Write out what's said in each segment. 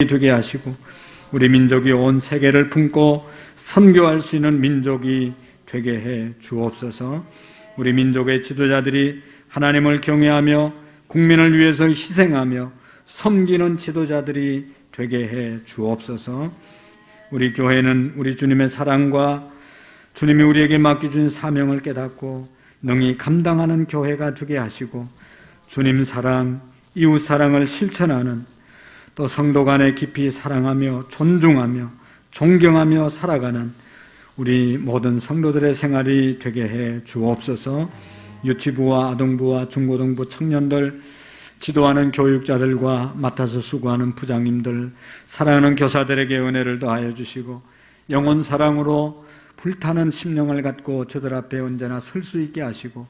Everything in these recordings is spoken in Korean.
되게 하시고 우리 민족이 온 세계를 품고 선교할 수 있는 민족이 되게 해 주옵소서. 우리 민족의 지도자들이 하나님을 경외하며 국민을 위해서 희생하며 섬기는 지도자들이 되게 해 주옵소서. 우리 교회는 우리 주님의 사랑과 주님이 우리에게 맡겨준 사명을 깨닫고 능히 감당하는 교회가 되게 하시고 주님 사랑, 이웃 사랑을 실천하는 또 성도 간에 깊이 사랑하며 존중하며 존경하며 살아가는 우리 모든 성도들의 생활이 되게 해 주옵소서. 유치부와 아동부와 중고등부 청년들, 지도하는 교육자들과 맡아서 수고하는 부장님들, 사랑하는 교사들에게 은혜를 더하여 주시고 영혼 사랑으로 불타는 심령을 갖고 저들 앞에 언제나 설 수 있게 하시고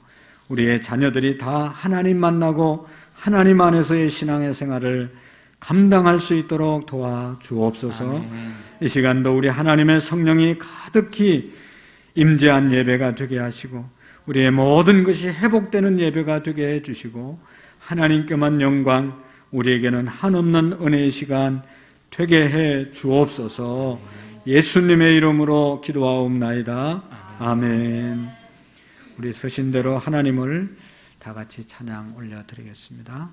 우리의 자녀들이 다 하나님 만나고 하나님 안에서의 신앙의 생활을 감당할 수 있도록 도와주옵소서. 아멘. 이 시간도 우리 하나님의 성령이 가득히 임재한 예배가 되게 하시고 우리의 모든 것이 회복되는 예배가 되게 해주시고 하나님께만 영광, 우리에게는 한없는 은혜의 시간 되게 해 주옵소서. 예수님의 이름으로 기도하옵나이다. 아멘. 우리 서신 대로 하나님을 다 같이 찬양 올려드리겠습니다.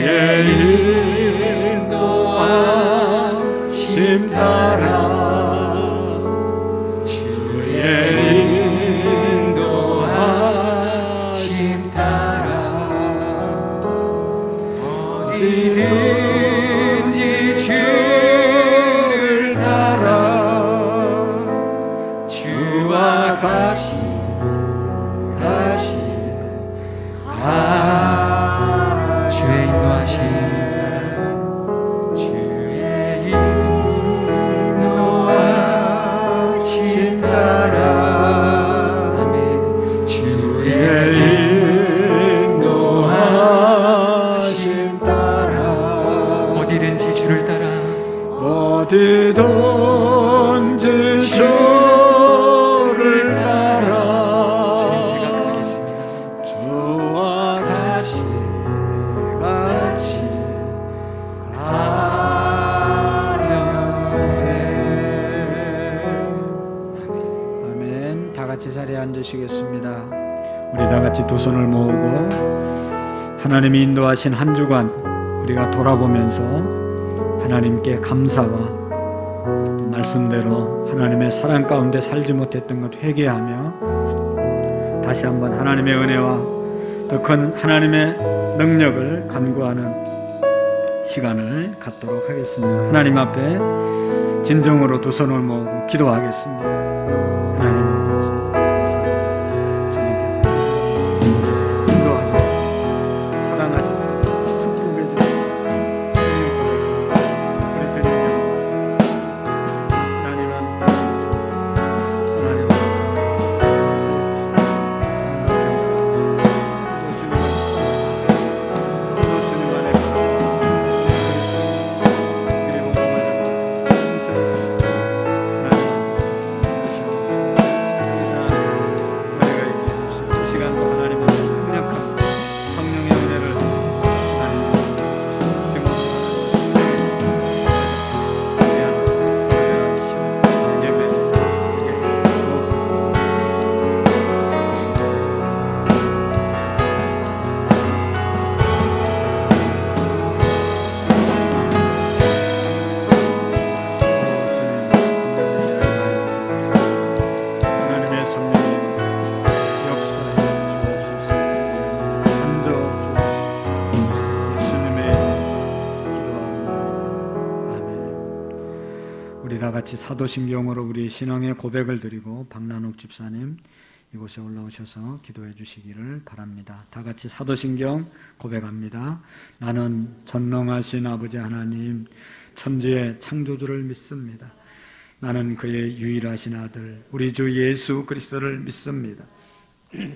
주의 인도하심 따라 주의 인도하심 따라 어디든지 주를 따라 주와 같이 주의 인도하심 따라 아멘. 주의 인도하심 따라 어디든지 주를 따라 어디든지 주를 따라 주님 제가 가겠습니다. 주와 같이 아멘. 다 같이 자리에 앉으시겠습니다. 우리 다 같이 두 손을 모으고 하나님이 인도하신 한 주간 우리가 돌아보면서 하나님께 감사와 말씀대로 하나님의 사랑 가운데 살지 못했던 것 회개하며 다시 한번 하나님의 은혜와 더 큰 하나님의 능력을 간구하는 시간을 갖도록 하겠습니다. 하나님 앞에 진정으로 두 손을 모으고 기도하겠습니다. 하나님 아버지 감사합니다. 주님께서 인도하셔서 사랑하셔서 축복해 주셔서 우리 주님 하나님은 같이 사도신경으로 우리 신앙의 고백을 드리고 박란옥 집사님 이곳에 올라오셔서 기도해 주시기를 바랍니다. 다 같이 사도신경 고백합니다. 나는 전능하신 아버지 하나님 천지의 창조주를 믿습니다. 나는 그의 유일하신 아들 우리 주 예수 그리스도를 믿습니다.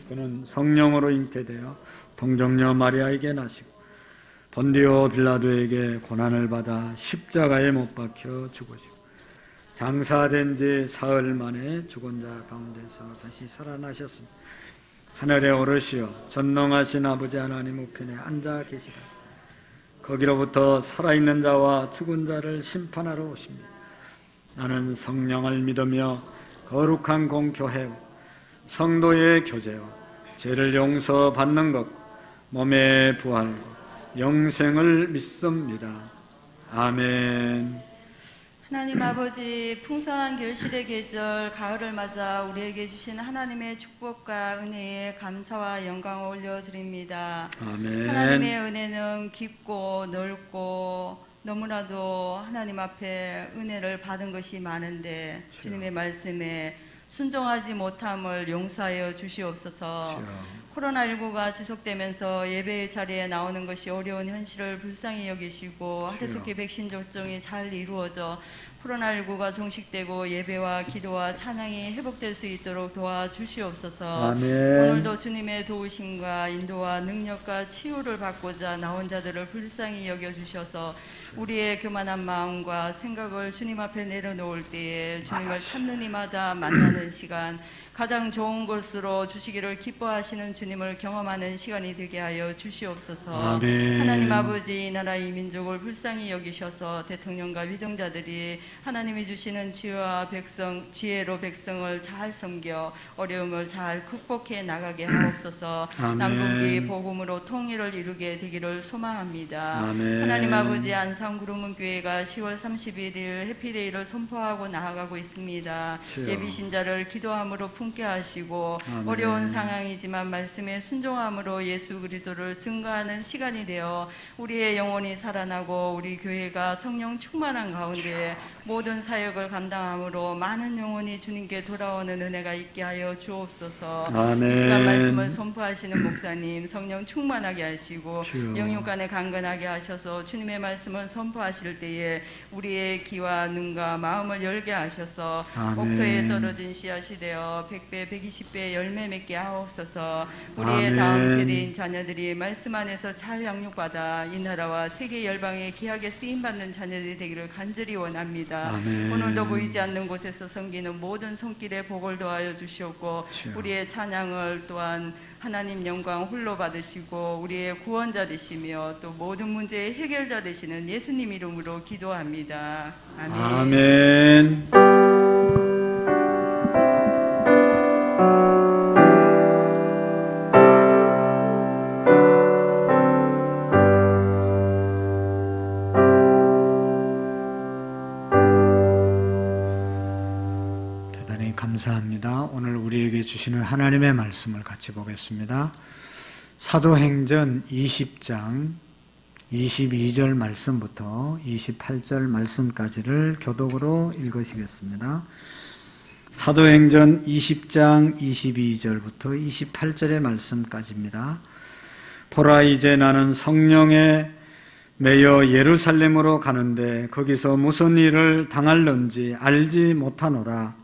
그는 성령으로 잉태되어 동정녀 마리아에게 나시고 본디오 빌라도에게 고난을 받아 십자가에 못 박혀 죽으시고 장사된 지 사흘 만에 죽은 자 가운데서 다시 살아나셨습니다. 하늘에 오르시어 전능하신 아버지 하나님 우편에 앉아 계시다. 거기로부터 살아있는 자와 죽은 자를 심판하러 오십니다. 나는 성령을 믿으며 거룩한 공교회와 성도의 교제와 죄를 용서받는 것 몸의 부활과 영생을 믿습니다. 아멘. 하나님 아버지 풍성한 결실의 계절 가을을 맞아 우리에게 주신 하나님의 축복과 은혜에 감사와 영광을 올려드립니다. 아멘. 하나님의 은혜는 깊고 넓고 너무나도 하나님 앞에 은혜를 받은 것이 많은데 주님의 말씀에 순종하지 못함을 용서하여 주시옵소서. 코로나19가 지속되면서 예배의 자리에 나오는 것이 어려운 현실을 불쌍히 여기시고 하루속히 백신 접종이 잘 이루어져 코로나19가 종식되고 예배와 기도와 찬양이 회복될 수 있도록 도와주시옵소서. 아멘. 오늘도 주님의 도우심과 인도와 능력과 치유를 받고자 나온 자들을 불쌍히 여겨주셔서 우리의 교만한 마음과 생각을 주님 앞에 내려놓을 때에 주님을 찾는 이마다 만나는 시간 가장 좋은 것으로 주시기를 기뻐하시는 주님 주님을 경험하는 시간이 되게 하여 주시옵소서. 아멘. 하나님 아버지, 이 나라 이 민족을 불쌍히 여기셔서 대통령과 위정자들이 하나님이 주시는 지혜로 백성을 잘 섬겨 어려움을 잘 극복해 나가게 하옵소서. 아멘. 남북이 복음으로 통일을 이루게 되기를 소망합니다. 아멘. 하나님 아버지, 안산구름문교회가 10월 31일 해피데이를 선포하고 나아가고 있습니다. 주여. 예비신자를 기도함으로 품게 하시고 아멘. 어려운 상황이지만 말씀에 순종함으로 예수 그리스도를 증거하는 시간이 되어 우리의 영혼이 살아나고 우리 교회가 성령 충만한 가운데 모든 사역을 감당함으로 많은 영혼이 주님께 돌아오는 은혜가 있게 하여 주옵소서. 아멘. 이 시간 말씀을 선포하시는 목사님 성령 충만하게 하시고 주여. 영육간에 강건하게 하셔서 주님의 말씀을 선포하실 때에 우리의 귀와 눈과 마음을 열게 하셔서 아멘. 옥토에 떨어진 씨앗이 되어 100배 120배 열매 맺게 하옵소서. 우리의 아멘. 다음 세대인 자녀들이 말씀 안에서 잘 양육받아 이 나라와 세계 열방에 귀하게 쓰임받는 자녀들이 되기를 간절히 원합니다. 아멘. 오늘도 보이지 않는 곳에서 섬기는 모든 손길에 복을 더하여 주시옵고 주여. 우리의 찬양을 또한 하나님 영광 홀로 받으시고 우리의 구원자 되시며 또 모든 문제의 해결자 되시는 예수님 이름으로 기도합니다. 아멘. 아멘. 대단히 감사합니다. 오늘 우리에게 주시는 하나님의 말씀을 같이 보겠습니다. 사도행전 20장 22절 말씀부터 28절 말씀까지를 교독으로 읽으시겠습니다. 사도행전 20장 22절부터 28절의 말씀까지입니다. 보라, 이제 나는 성령에 매여 예루살렘으로 가는데 거기서 무슨 일을 당할런지 알지 못하노라.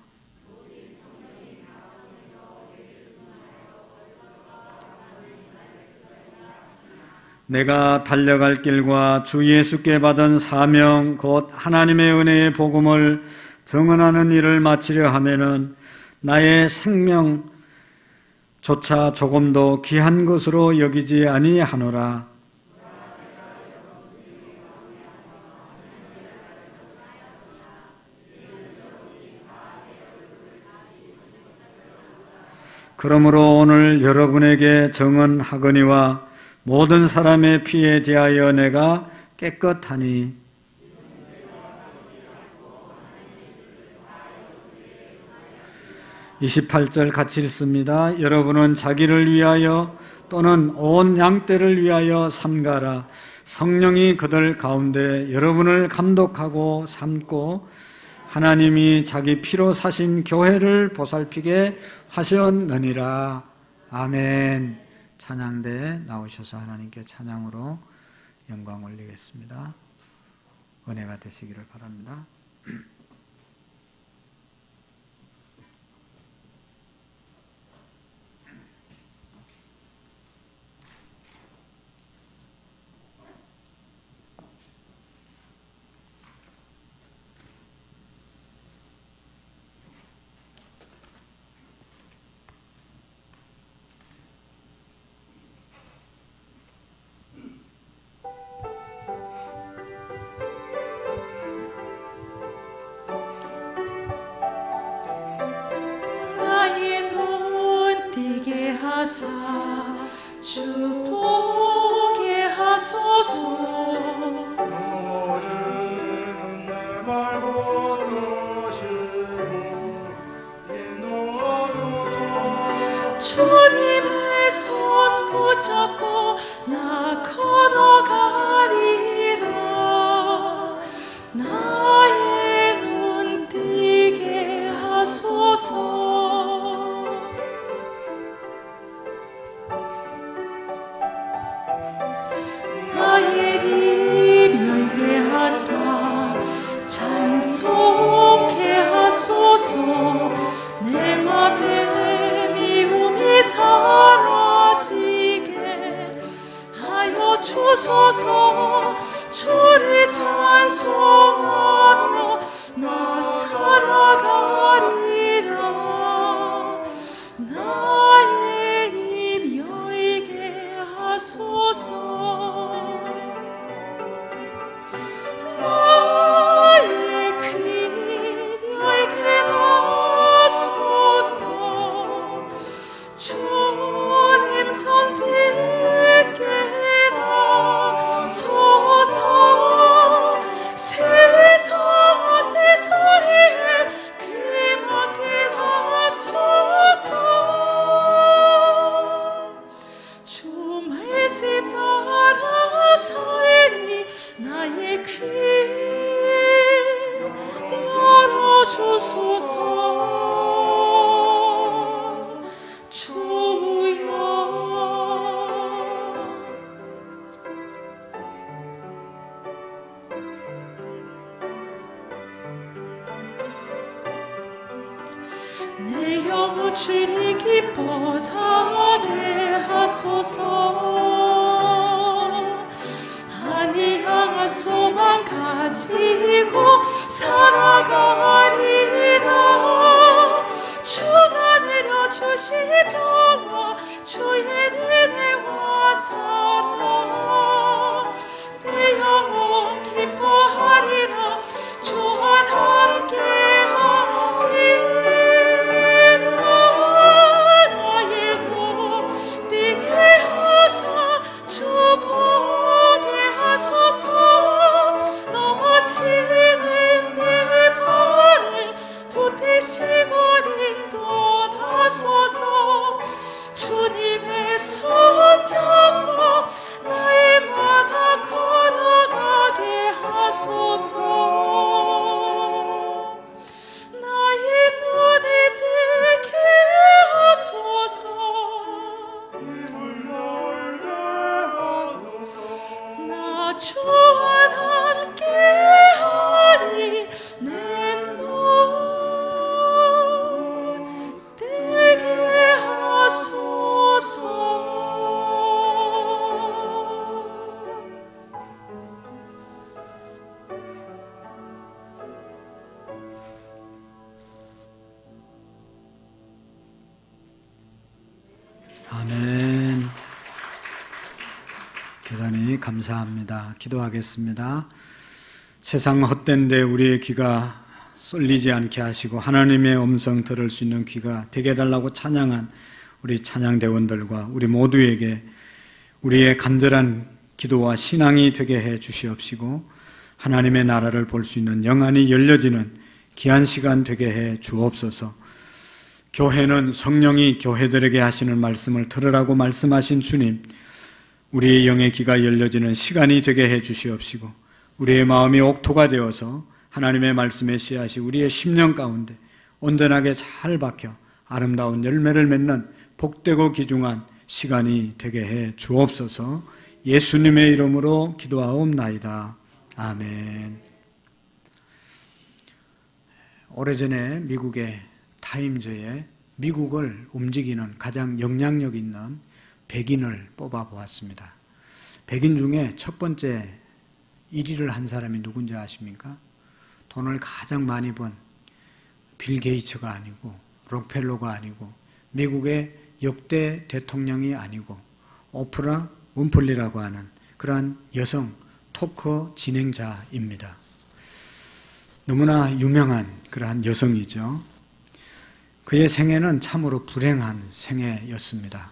내가 달려갈 길과 주 예수께 받은 사명 곧 하나님의 은혜의 복음을 증언하는 일을 마치려 하면은 나의 생명조차 조금도 귀한 것으로 여기지 아니하노라. 그러므로 오늘 여러분에게 증언하거니와 모든 사람의 피에 대하여 내가 깨끗하니 (28절) 같이 읽습니다. 여러분은 자기를 위하여 또는 온 양떼를 위하여 삼가라. 성령이 그들 가운데 여러분을 감독하고 삼고 하나님이 자기 피로 사신 교회를 보살피게 하셨느니라. 아멘. 찬양대에 나오셔서 하나님께 찬양으로 영광 올리겠습니다. 은혜가 되시기를 바랍니다. 하사 축복게 하소서. 모든 내 말고 도시고 인도하소서. 주님의 손 붙잡고 나 걸어가리라. 나의 눈 뜨게 하소서. 찬송케 하소서. 내 맘에 미움이 사라지게 하여 주소서. 주를 찬송하며 나 살아가리라. 나의 입 하소서. 나의 귀 너에게 닿소서. 주님 성 빗게 닿소서. 세상 어때 소리에 귀 막게 닿소서. 주 말씀 따라 살리 나의 귀 열어주소서. 주여. 내 영혼 주리 기뻐하게 하소서. 하니 향한 소망 가지고 살아가리라. 주가 내려주시 평화 주의 은혜와 사랑. 내 영혼 기뻐하리라. 주와 함께하리라. 나의 눈 뜨게 하사 주 보게 하소서. 넘어지는 내 발을 붙드시고 인도하소서. 주님의 손 잡고 날마다 걸어가게 하소서. 나의 눈에 뜨게 하소서. 입을 열게 하소서. 나 주와 함께하리. 내 눈 뜨게 하소서. 아멘. 대단히 감사합니다. 기도하겠습니다. 세상 헛된 데 우리의 귀가 쏠리지 않게 하시고 하나님의 음성 들을 수 있는 귀가 되게 해달라고 찬양한 우리 찬양대원들과 우리 모두에게 우리의 간절한 기도와 신앙이 되게 해 주시옵시고 하나님의 나라를 볼 수 있는 영안이 열려지는 귀한 시간 되게 해 주옵소서. 교회는 성령이 교회들에게 하시는 말씀을 들으라고 말씀하신 주님, 우리의 영의 귀가 열려지는 시간이 되게 해 주시옵시고 우리의 마음이 옥토가 되어서 하나님의 말씀의 씨앗이 우리의 심령 가운데 온전하게 잘 박혀 아름다운 열매를 맺는 복되고 귀중한 시간이 되게 해 주옵소서. 예수님의 이름으로 기도하옵나이다. 아멘. 오래전에 미국의 타임즈에 미국을 움직이는 가장 영향력 있는 백인을 뽑아 보았습니다. 백인 중에 첫 번째 1위를 한 사람이 누군지 아십니까? 돈을 가장 많이 번 빌 게이츠가 아니고 록펠러가 아니고 미국의 역대 대통령이 아니고 오프라 윈플리라고 하는 그러한 여성 토크 진행자입니다. 너무나 유명한 그러한 여성이죠. 그의 생애는 참으로 불행한 생애였습니다.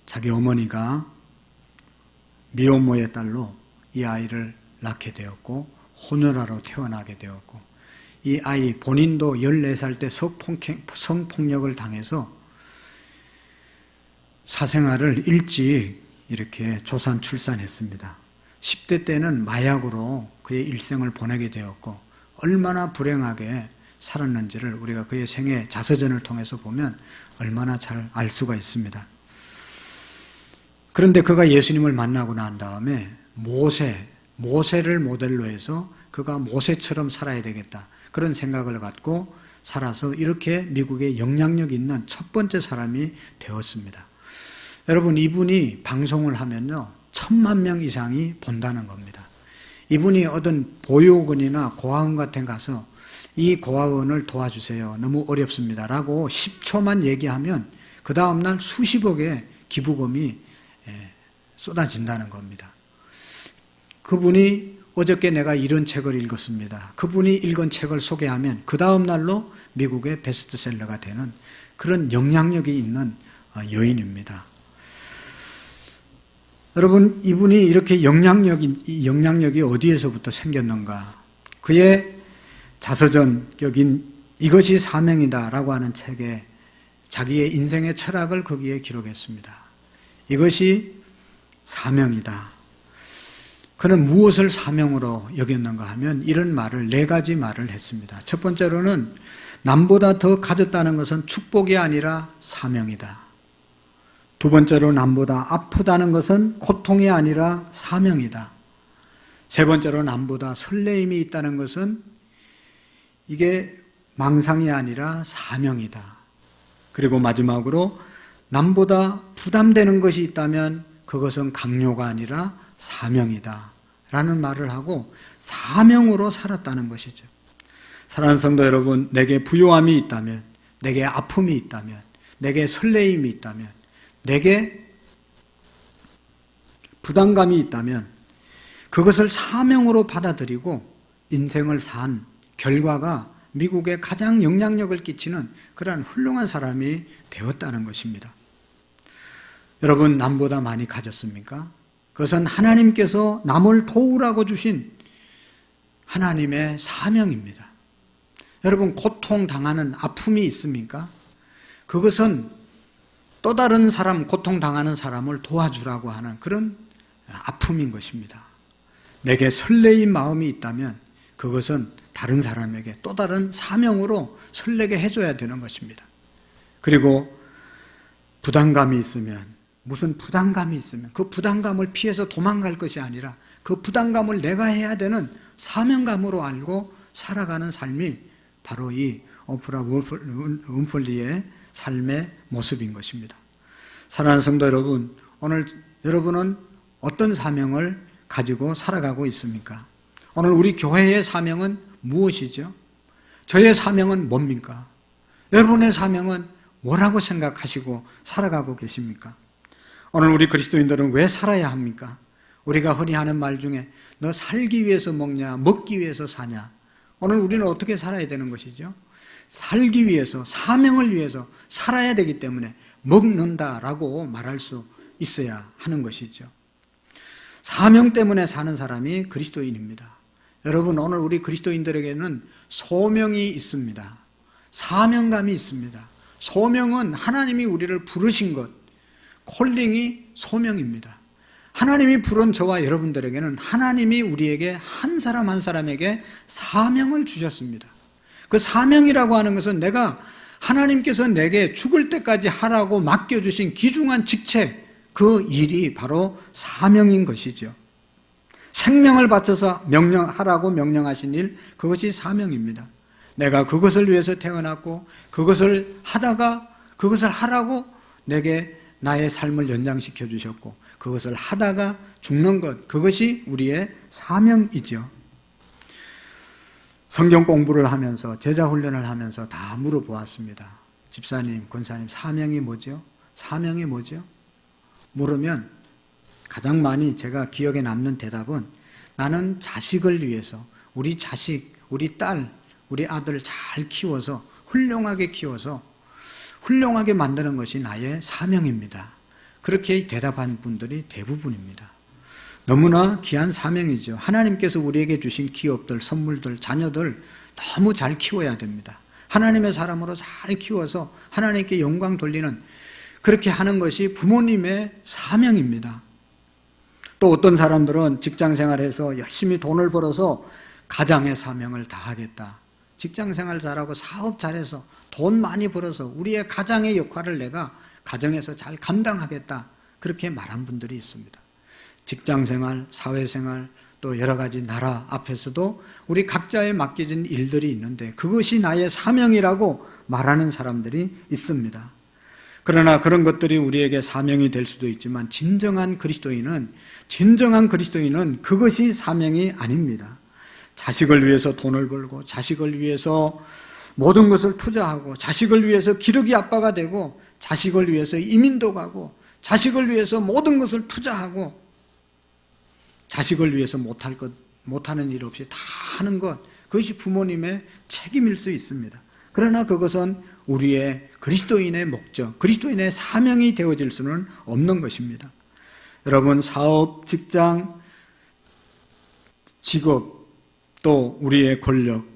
자기 어머니가 미혼모의 딸로 이 아이를 낳게 되었고 혼혈아로 태어나게 되었고 이 아이 본인도 14살 때 성폭력을 당해서 사생활을 일찍 이렇게 조산 출산했습니다. 10대 때는 마약으로 그의 일생을 보내게 되었고 얼마나 불행하게 살았는지를 우리가 그의 생애 자서전을 통해서 보면 얼마나 잘 알 수가 있습니다. 그런데 그가 예수님을 만나고 난 다음에 모세를 모델로 해서 그가 모세처럼 살아야 되겠다 그런 생각을 갖고 살아서 이렇게 미국에 영향력 있는 첫 번째 사람이 되었습니다. 여러분, 이분이 방송을 하면요 1000만 명 이상이 본다는 겁니다. 이분이 어떤 보육원이나 고아원 같은 데 가서 이 고아원을 도와주세요, 너무 어렵습니다 라고 10초만 얘기하면 그 다음날 수십억의 기부금이 쏟아진다는 겁니다. 그분이 어저께 내가 이런 책을 읽었습니다. 그분이 읽은 책을 소개하면 그 다음 날로 미국의 베스트셀러가 되는 그런 영향력이 있는 여인입니다. 여러분, 이분이 이렇게 영향력이 어디에서부터 생겼는가? 그의 자서전격인 이것이 사명이다라고 하는 책에 자기의 인생의 철학을 거기에 기록했습니다. 이것이 사명이다. 그는 무엇을 사명으로 여겼는가 하면 이런 말을, 4가지 말을 했습니다. 첫 번째로는 남보다 더 가졌다는 것은 축복이 아니라 사명이다. 두 번째로 남보다 아프다는 것은 고통이 아니라 사명이다. 세 번째로 남보다 설레임이 있다는 것은 이게 망상이 아니라 사명이다. 그리고 마지막으로 남보다 부담되는 것이 있다면 그것은 강요가 아니라 사명이다 라는 말을 하고 사명으로 살았다는 것이죠. 사랑하는 성도 여러분, 내게 부요함이 있다면, 내게 아픔이 있다면, 내게 설레임이 있다면, 내게 부담감이 있다면 그것을 사명으로 받아들이고 인생을 산 결과가 미국에 가장 영향력을 끼치는 그러한 훌륭한 사람이 되었다는 것입니다. 여러분, 남보다 많이 가졌습니까? 그것은 하나님께서 남을 도우라고 주신 하나님의 사명입니다. 여러분, 고통당하는 아픔이 있습니까? 그것은 또 다른 사람, 고통당하는 사람을 도와주라고 하는 그런 아픔인 것입니다. 내게 설레인 마음이 있다면 그것은 다른 사람에게 또 다른 사명으로 설레게 해줘야 되는 것입니다. 그리고 부담감이 있으면, 무슨 부담감이 있으면 그 부담감을 피해서 도망갈 것이 아니라 그 부담감을 내가 해야 되는 사명감으로 알고 살아가는 삶이 바로 이 오프라 윈프리의 삶의 모습인 것입니다. 사랑하는 성도 여러분, 오늘 여러분은 어떤 사명을 가지고 살아가고 있습니까? 오늘 우리 교회의 사명은 무엇이죠? 저의 사명은 뭡니까? 여러분의 사명은 뭐라고 생각하시고 살아가고 계십니까? 오늘 우리 그리스도인들은 왜 살아야 합니까? 우리가 흔히 하는 말 중에 너 살기 위해서 먹냐, 먹기 위해서 사냐? 오늘 우리는 어떻게 살아야 되는 것이죠? 살기 위해서, 사명을 위해서 살아야 되기 때문에 먹는다라고 말할 수 있어야 하는 것이죠. 사명 때문에 사는 사람이 그리스도인입니다. 여러분, 오늘 우리 그리스도인들에게는 소명이 있습니다. 사명감이 있습니다. 소명은 하나님이 우리를 부르신 것, 콜링이 소명입니다. 하나님이 부른 저와 여러분들에게는 하나님이 우리에게 한 사람 한 사람에게 사명을 주셨습니다. 그 사명이라고 하는 것은 내가 하나님께서 내게 죽을 때까지 하라고 맡겨주신 귀중한 직책, 그 일이 바로 사명인 것이죠. 생명을 바쳐서 하라고 명령하신 일, 그것이 사명입니다. 내가 그것을 위해서 태어났고 그것을 하다가 그것을 하라고 내게 나의 삶을 연장시켜 주셨고 그것을 하다가 죽는 것, 그것이 우리의 사명이죠. 성경 공부를 하면서 제자 훈련을 하면서 다 물어보았습니다. 집사님, 권사님, 사명이 뭐죠? 사명이 뭐죠? 물으면 가장 많이 제가 기억에 남는 대답은 나는 자식을 위해서 우리 자식, 우리 딸, 우리 아들 잘 키워서 훌륭하게 키워서 훌륭하게 만드는 것이 나의 사명입니다. 그렇게 대답한 분들이 대부분입니다. 너무나 귀한 사명이죠. 하나님께서 우리에게 주신 기업들, 선물들, 자녀들 너무 잘 키워야 됩니다. 하나님의 사람으로 잘 키워서 하나님께 영광 돌리는, 그렇게 하는 것이 부모님의 사명입니다. 또 어떤 사람들은 직장생활해서 열심히 돈을 벌어서 가장의 사명을 다하겠다. 직장생활 잘하고 사업 잘해서 돈 많이 벌어서 우리의 가장의 역할을 내가 가정에서 잘 감당하겠다. 그렇게 말한 분들이 있습니다. 직장생활, 사회생활, 또 여러 가지 나라 앞에서도 우리 각자에 맡겨진 일들이 있는데 그것이 나의 사명이라고 말하는 사람들이 있습니다. 그러나 그런 것들이 우리에게 사명이 될 수도 있지만 진정한 그리스도인은 그것이 사명이 아닙니다. 자식을 위해서 돈을 벌고 자식을 위해서 모든 것을 투자하고 자식을 위해서 기러기 아빠가 되고 자식을 위해서 이민도 가고 자식을 위해서 모든 것을 투자하고 자식을 위해서 못하는 일 없이 다 하는 것, 그것이 부모님의 책임일 수 있습니다. 그러나 그것은 우리의 그리스도인의 목적, 그리스도인의 사명이 되어질 수는 없는 것입니다. 여러분, 사업, 직장, 직업, 또 우리의 권력,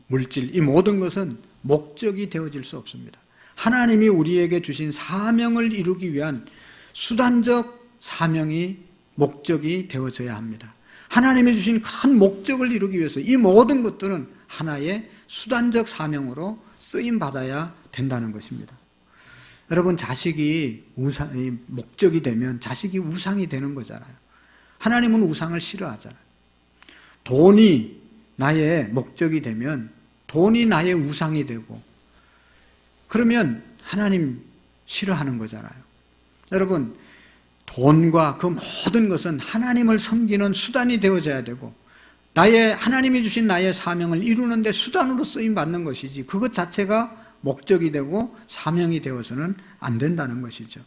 물질, 이 모든 것은 목적이 되어질 수 없습니다. 하나님이 우리에게 주신 사명을 이루기 위한 수단적 사명이 목적이 되어져야 합니다. 하나님이 주신 큰 목적을 이루기 위해서 이 모든 것들은 하나의 수단적 사명으로 쓰임받아야 된다는 것입니다. 여러분, 자식이 목적이 되면 자식이 우상이 되는 거잖아요. 하나님은 우상을 싫어하잖아요. 돈이 나의 목적이 되면 돈이 나의 우상이 되고, 그러면 하나님 싫어하는 거잖아요. 여러분, 돈과 그 모든 것은 하나님을 섬기는 수단이 되어져야 되고, 하나님이 주신 나의 사명을 이루는 데 수단으로 쓰임받는 것이지, 그것 자체가 목적이 되고 사명이 되어서는 안 된다는 것이죠.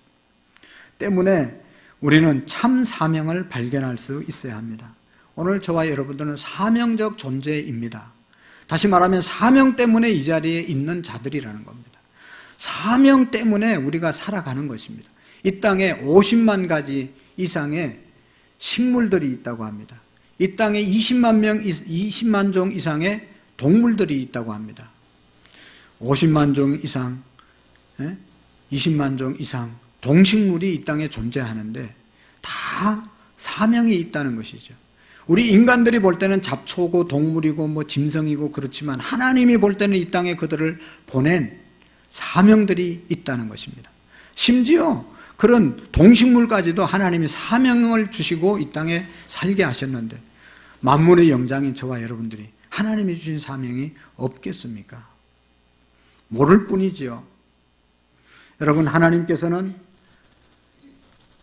때문에 우리는 참 사명을 발견할 수 있어야 합니다. 오늘 저와 여러분들은 사명적 존재입니다. 다시 말하면 사명 때문에 이 자리에 있는 자들이라는 겁니다. 사명 때문에 우리가 살아가는 것입니다. 이 땅에 50만 가지 이상의 식물들이 있다고 합니다. 이 땅에 20만 종 이상의 동물들이 있다고 합니다. 50만 종 이상, 20만 종 이상 동식물이 이 땅에 존재하는데 다 사명이 있다는 것이죠. 우리 인간들이 볼 때는 잡초고 동물이고 짐승이고 그렇지만 하나님이 볼 때는 이 땅에 그들을 보낸 사명들이 있다는 것입니다. 심지어 그런 동식물까지도 하나님이 사명을 주시고 이 땅에 살게 하셨는데, 만물의 영장인 저와 여러분들이 하나님이 주신 사명이 없겠습니까? 모를 뿐이지요. 여러분, 하나님께서는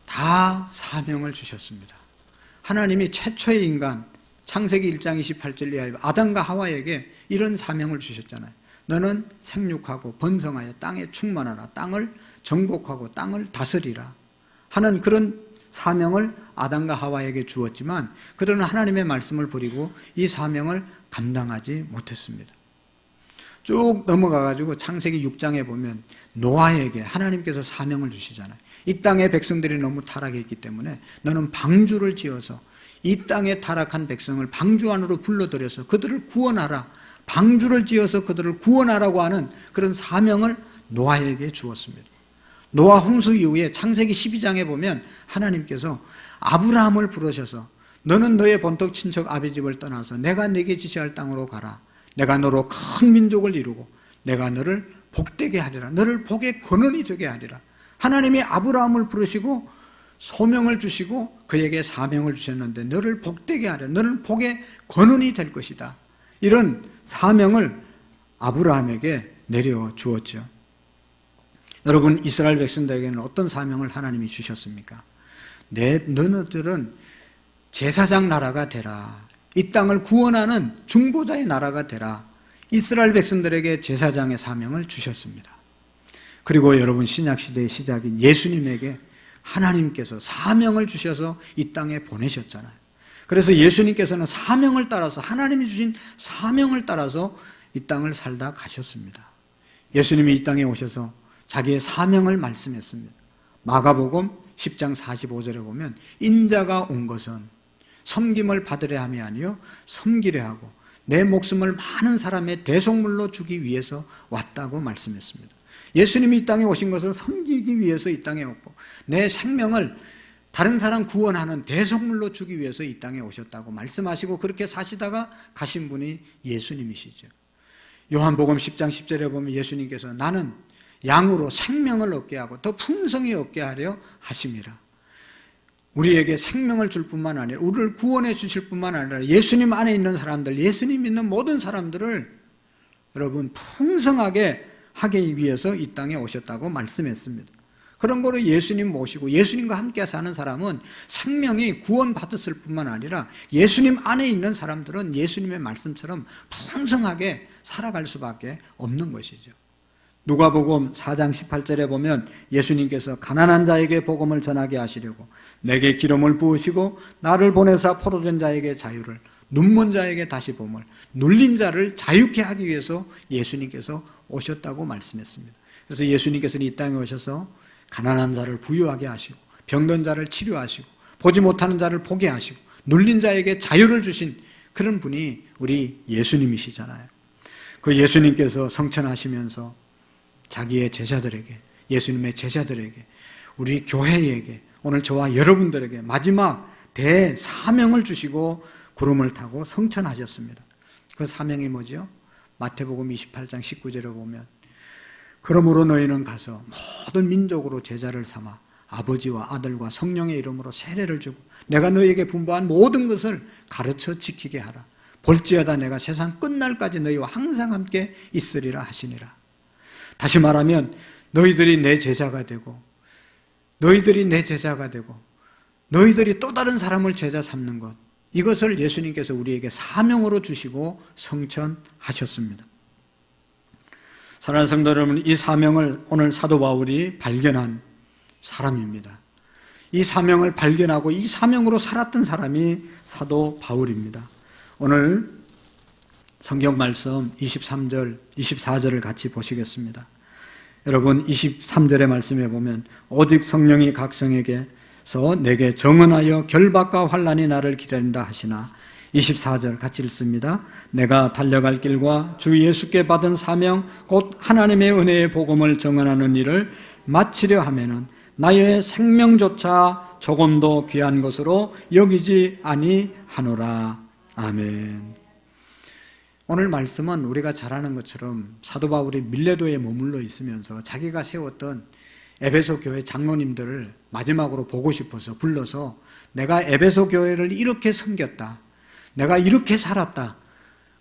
다 사명을 주셨습니다. 하나님이 최초의 인간, 창세기 1장 28절 이하에 아담과 하와에게 이런 사명을 주셨잖아요. 너는 생육하고 번성하여 땅에 충만하라, 땅을 정복하고 땅을 다스리라 하는 그런 사명을 아담과 하와에게 주었지만, 그들은 하나님의 말씀을 버리고 이 사명을 감당하지 못했습니다. 쭉 넘어가가지고 창세기 6장에 보면 노아에게 하나님께서 사명을 주시잖아요. 이 땅의 백성들이 너무 타락했기 때문에 너는 방주를 지어서 이 땅에 타락한 백성을 방주 안으로 불러들여서 그들을 구원하라, 방주를 지어서 그들을 구원하라고 하는 그런 사명을 노아에게 주었습니다. 노아 홍수 이후에 창세기 12장에 보면 하나님께서 아브라함을 부르셔서 너는 너의 본토 친척 아비 집을 떠나서 내가 네게 지시할 땅으로 가라. 내가 너로 큰 민족을 이루고 내가 너를 복되게 하리라. 너를 복의 근원이 되게 하리라. 하나님이 아브라함을 부르시고 소명을 주시고 그에게 사명을 주셨는데 너를 복되게 하리라. 너는 복의 근원이 될 것이다. 이런 사명을 아브라함에게 내려주었죠. 여러분, 이스라엘 백성들에게는 어떤 사명을 하나님이 주셨습니까? 너희들은 제사장 나라가 되라. 이 땅을 구원하는 중보자의 나라가 되라. 이스라엘 백성들에게 제사장의 사명을 주셨습니다. 그리고 여러분, 신약시대의 시작인 예수님에게 하나님께서 사명을 주셔서 이 땅에 보내셨잖아요. 그래서 예수님께서는 사명을 따라서, 하나님이 주신 사명을 따라서 이 땅을 살다 가셨습니다. 예수님이 이 땅에 오셔서 자기의 사명을 말씀했습니다. 마가복음 10장 45절에 보면 인자가 온 것은 섬김을 받으려 함이 아니요 섬기려 하고 내 목숨을 많은 사람의 대속물로 주기 위해서 왔다고 말씀했습니다. 예수님이 이 땅에 오신 것은 섬기기 위해서 이 땅에 왔고 내 생명을 다른 사람 구원하는 대속물로 주기 위해서 이 땅에 오셨다고 말씀하시고 그렇게 사시다가 가신 분이 예수님이시죠. 요한복음 10장 10절에 보면 예수님께서 나는 양으로 생명을 얻게 하고 더 풍성히 얻게 하려 하심이라. 우리에게 생명을 줄 뿐만 아니라 우리를 구원해 주실 뿐만 아니라 예수님 안에 있는 사람들, 예수님 믿는 모든 사람들을 여러분 풍성하게 하기 위해서 이 땅에 오셨다고 말씀했습니다. 그런 거로 예수님 모시고 예수님과 함께 사는 사람은 생명이 구원받았을 뿐만 아니라 예수님 안에 있는 사람들은 예수님의 말씀처럼 풍성하게 살아갈 수밖에 없는 것이죠. 누가복음 4장 18절에 보면 예수님께서 가난한 자에게 복음을 전하게 하시려고 내게 기름을 부으시고 나를 보내사 포로된 자에게 자유를, 눈먼 자에게 다시 봄을, 눌린 자를 자유케 하기 위해서 예수님께서 오셨다고 말씀했습니다. 그래서 예수님께서는 이 땅에 오셔서 가난한 자를 부유하게 하시고 병든 자를 치료하시고 보지 못하는 자를 보게 하시고 눌린 자에게 자유를 주신 그런 분이 우리 예수님이시잖아요. 그 예수님께서 성천하시면서 자기의 제자들에게, 예수님의 제자들에게, 우리 교회에게, 오늘 저와 여러분들에게 마지막 대사명을 주시고 구름을 타고 성천하셨습니다. 그 사명이 뭐죠? 마태복음 28장 19절에 보면 그러므로 너희는 가서 모든 민족으로 제자를 삼아 아버지와 아들과 성령의 이름으로 세례를 주고 내가 너희에게 분부한 모든 것을 가르쳐 지키게 하라. 볼지어다 내가 세상 끝날까지 너희와 항상 함께 있으리라 하시니라. 다시 말하면 너희들이 내 제자가 되고 너희들이 내 제자가 되고 너희들이 또 다른 사람을 제자 삼는 것, 이것을 예수님께서 우리에게 사명으로 주시고 성천하셨습니다. 사랑하는 성도 여러분, 이 사명을 오늘 사도 바울이 발견한 사람입니다. 이 사명을 발견하고 이 사명으로 살았던 사람이 사도 바울입니다. 오늘 성경 말씀 23절, 24절을 같이 보시겠습니다. 여러분 23절의 말씀에 보면 오직 성령이 각 성에게서 내게 정언하여 결박과 환난이 나를 기다린다 하시나 24절 같이 읽습니다. 내가 달려갈 길과 주 예수께 받은 사명 곧 하나님의 은혜의 복음을 정언하는 일을 마치려 하면은 나의 생명조차 조금도 귀한 것으로 여기지 아니하노라. 아멘. 오늘 말씀은 우리가 잘 아는 것처럼 사도 바울이 밀레도에 머물러 있으면서 자기가 세웠던 에베소 교회 장로님들을 마지막으로 보고 싶어서 불러서 내가 에베소 교회를 이렇게 섬겼다, 내가 이렇게 살았다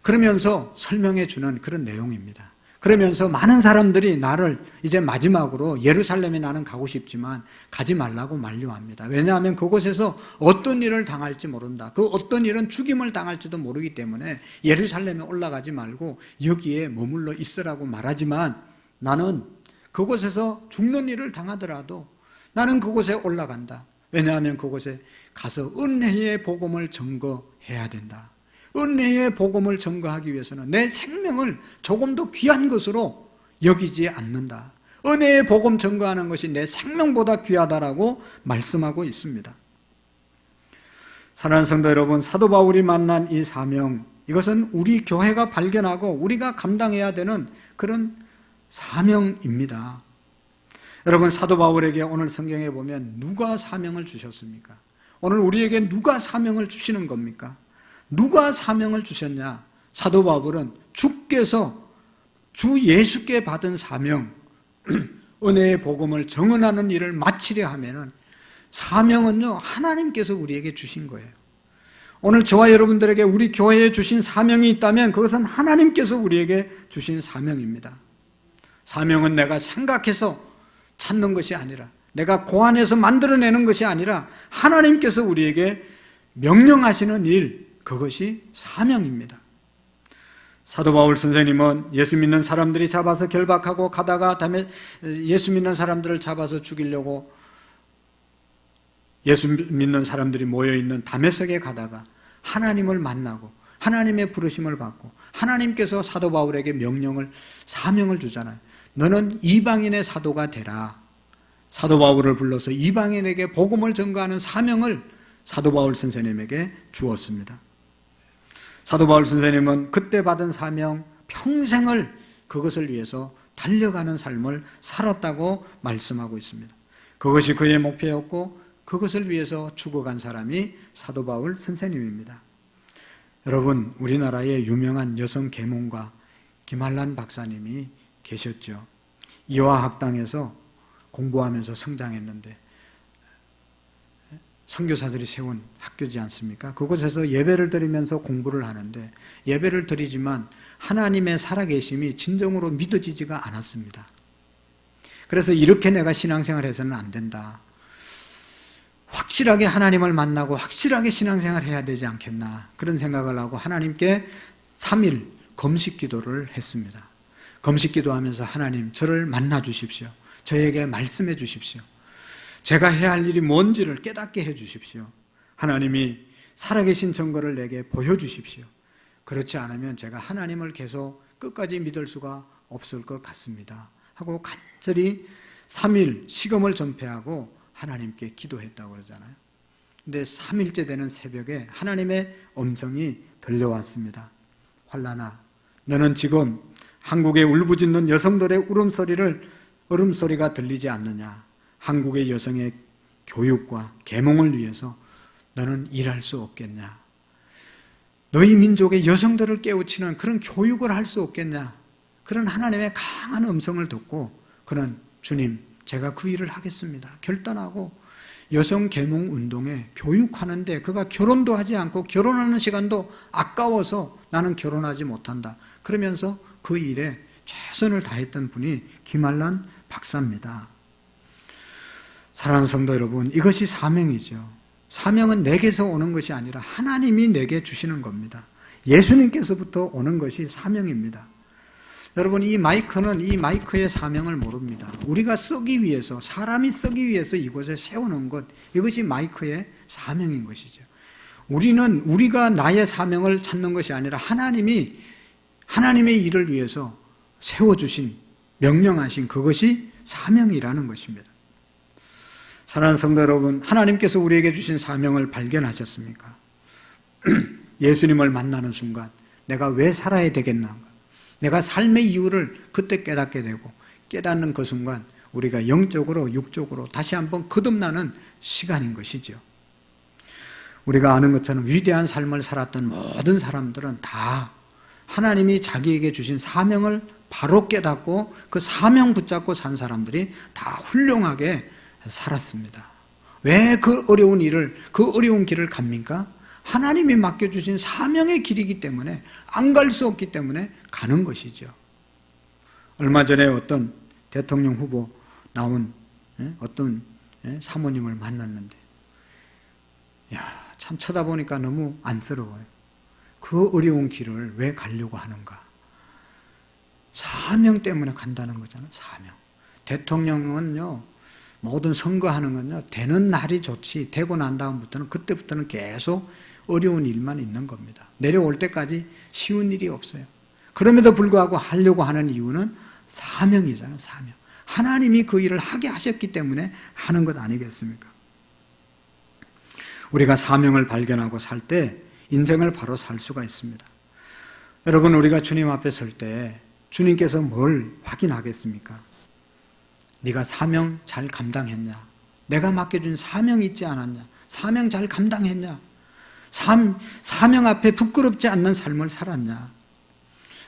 그러면서 설명해 주는 그런 내용입니다. 그러면서 많은 사람들이 나를 이제 마지막으로 예루살렘에 나는 가고 싶지만 가지 말라고 만류합니다. 왜냐하면 그곳에서 어떤 일을 당할지 모른다. 그 어떤 일은 죽임을 당할지도 모르기 때문에 예루살렘에 올라가지 말고 여기에 머물러 있으라고 말하지만 나는 그곳에서 죽는 일을 당하더라도 나는 그곳에 올라간다. 왜냐하면 그곳에 가서 은혜의 복음을 증거해야 된다. 은혜의 복음을 증거하기 위해서는 내 생명을 조금도 귀한 것으로 여기지 않는다. 은혜의 복음 증거하는 것이 내 생명보다 귀하다라고 말씀하고 있습니다. 사랑하는 성도 여러분, 사도 바울이 만난 이 사명, 이것은 우리 교회가 발견하고 우리가 감당해야 되는 그런 사명입니다. 여러분, 사도 바울에게 오늘 성경에 보면 누가 사명을 주셨습니까? 오늘 우리에게 누가 사명을 주시는 겁니까? 누가 사명을 주셨냐? 사도 바울은 주께서 주 예수께 받은 사명, 은혜의 복음을 증언하는 일을 마치려 하면은 사명은요, 하나님께서 우리에게 주신 거예요. 오늘 저와 여러분들에게 우리 교회에 주신 사명이 있다면 그것은 하나님께서 우리에게 주신 사명입니다. 사명은 내가 생각해서 찾는 것이 아니라, 내가 고안해서 만들어내는 것이 아니라 하나님께서 우리에게 명령하시는 일, 그것이 사명입니다. 사도 바울 선생님은 예수 믿는 사람들이 잡아서 결박하고 가다가 다음에 예수 믿는 사람들을 잡아서 죽이려고 예수 믿는 사람들이 모여있는 다메섹에 가다가 하나님을 만나고 하나님의 부르심을 받고 하나님께서 사도 바울에게 사명을 주잖아요. 너는 이방인의 사도가 되라. 사도 바울을 불러서 이방인에게 복음을 전가하는 사명을 사도 바울 선생님에게 주었습니다. 사도 바울 선생님은 그때 받은 사명, 평생을 그것을 위해서 달려가는 삶을 살았다고 말씀하고 있습니다. 그것이 그의 목표였고 그것을 위해서 죽어간 사람이 사도 바울 선생님입니다. 여러분, 우리나라의 유명한 여성 계몽가 김한란 박사님이 계셨죠. 이화학당에서 공부하면서 성장했는데 선교사들이 세운 학교지 않습니까? 그곳에서 예배를 드리면서 공부를 하는데 예배를 드리지만 하나님의 살아계심이 진정으로 믿어지지가 않았습니다. 그래서 이렇게 내가 신앙생활 해서는 안 된다. 확실하게 하나님을 만나고 확실하게 신앙생활 해야 되지 않겠나, 그런 생각을 하고 하나님께 3일 금식 기도를 했습니다. 금식 기도하면서 하나님 저를 만나 주십시오. 저에게 말씀해 주십시오. 제가 해야 할 일이 뭔지를 깨닫게 해 주십시오. 하나님이 살아계신 증거를 내게 보여주십시오. 그렇지 않으면 제가 하나님을 계속 끝까지 믿을 수가 없을 것 같습니다 하고 간절히 3일 시금을 전폐하고 하나님께 기도했다고 그러잖아요. 근데 3일째 되는 새벽에 하나님의 음성이 들려왔습니다. 환란아, 너는 지금 한국의 울부짖는 여성들의 울음소리가 들리지 않느냐? 한국의 여성의 교육과 계몽을 위해서 너는 일할 수 없겠냐? 너희 민족의 여성들을 깨우치는 그런 교육을 할 수 없겠냐? 그런 하나님의 강한 음성을 듣고 그는 주님, 제가 그 일을 하겠습니다 결단하고 여성 계몽 운동에 교육하는데 그가 결혼도 하지 않고 결혼하는 시간도 아까워서 나는 결혼하지 못한다 그러면서 그 일에 최선을 다했던 분이 김한란 박사입니다. 사랑하는 성도 여러분, 이것이 사명이죠. 사명은 내게서 오는 것이 아니라 하나님이 내게 주시는 겁니다. 예수님께서부터 오는 것이 사명입니다. 여러분, 이 마이크는 이 마이크의 사명을 모릅니다. 우리가 쓰기 위해서, 사람이 쓰기 위해서 이곳에 세워놓은 것, 이것이 마이크의 사명인 것이죠. 우리가 나의 사명을 찾는 것이 아니라 하나님이 하나님의 일을 위해서 세워주신, 명령하신 그것이 사명이라는 것입니다. 사랑하는 성도 여러분, 하나님께서 우리에게 주신 사명을 발견하셨습니까? 예수님을 만나는 순간 내가 왜 살아야 되겠나? 내가 삶의 이유를 그때 깨닫게 되고 깨닫는 그 순간 우리가 영적으로 육적으로 다시 한번 거듭나는 시간인 것이죠. 우리가 아는 것처럼 위대한 삶을 살았던 모든 사람들은 다 하나님이 자기에게 주신 사명을 바로 깨닫고 그 사명 붙잡고 산 사람들이 다 훌륭하게 살았습니다. 왜 그 어려운 일을, 그 어려운 길을 갑니까? 하나님이 맡겨주신 사명의 길이기 때문에 안 갈 수 없기 때문에 가는 것이죠. 얼마 전에 어떤 대통령 후보 나온 어떤 사모님을 만났는데 참 쳐다보니까 너무 안쓰러워요. 그 어려운 길을 왜 가려고 하는가? 사명 때문에 간다는 거잖아요. 사명. 대통령은요, 모든 선거하는 건요, 되는 날이 좋지, 되고 난 다음부터는 그때부터는 계속 어려운 일만 있는 겁니다. 내려올 때까지 쉬운 일이 없어요. 그럼에도 불구하고 하려고 하는 이유는 사명이잖아요. 사명. 하나님이 그 일을 하게 하셨기 때문에 하는 것 아니겠습니까? 우리가 사명을 발견하고 살 때 인생을 바로 살 수가 있습니다. 여러분, 우리가 주님 앞에 설 때 주님께서 뭘 확인하겠습니까? 네가 사명 잘 감당했냐? 내가 맡겨준 사명 있지 않았냐? 사명 잘 감당했냐? 사명 앞에 부끄럽지 않는 삶을 살았냐?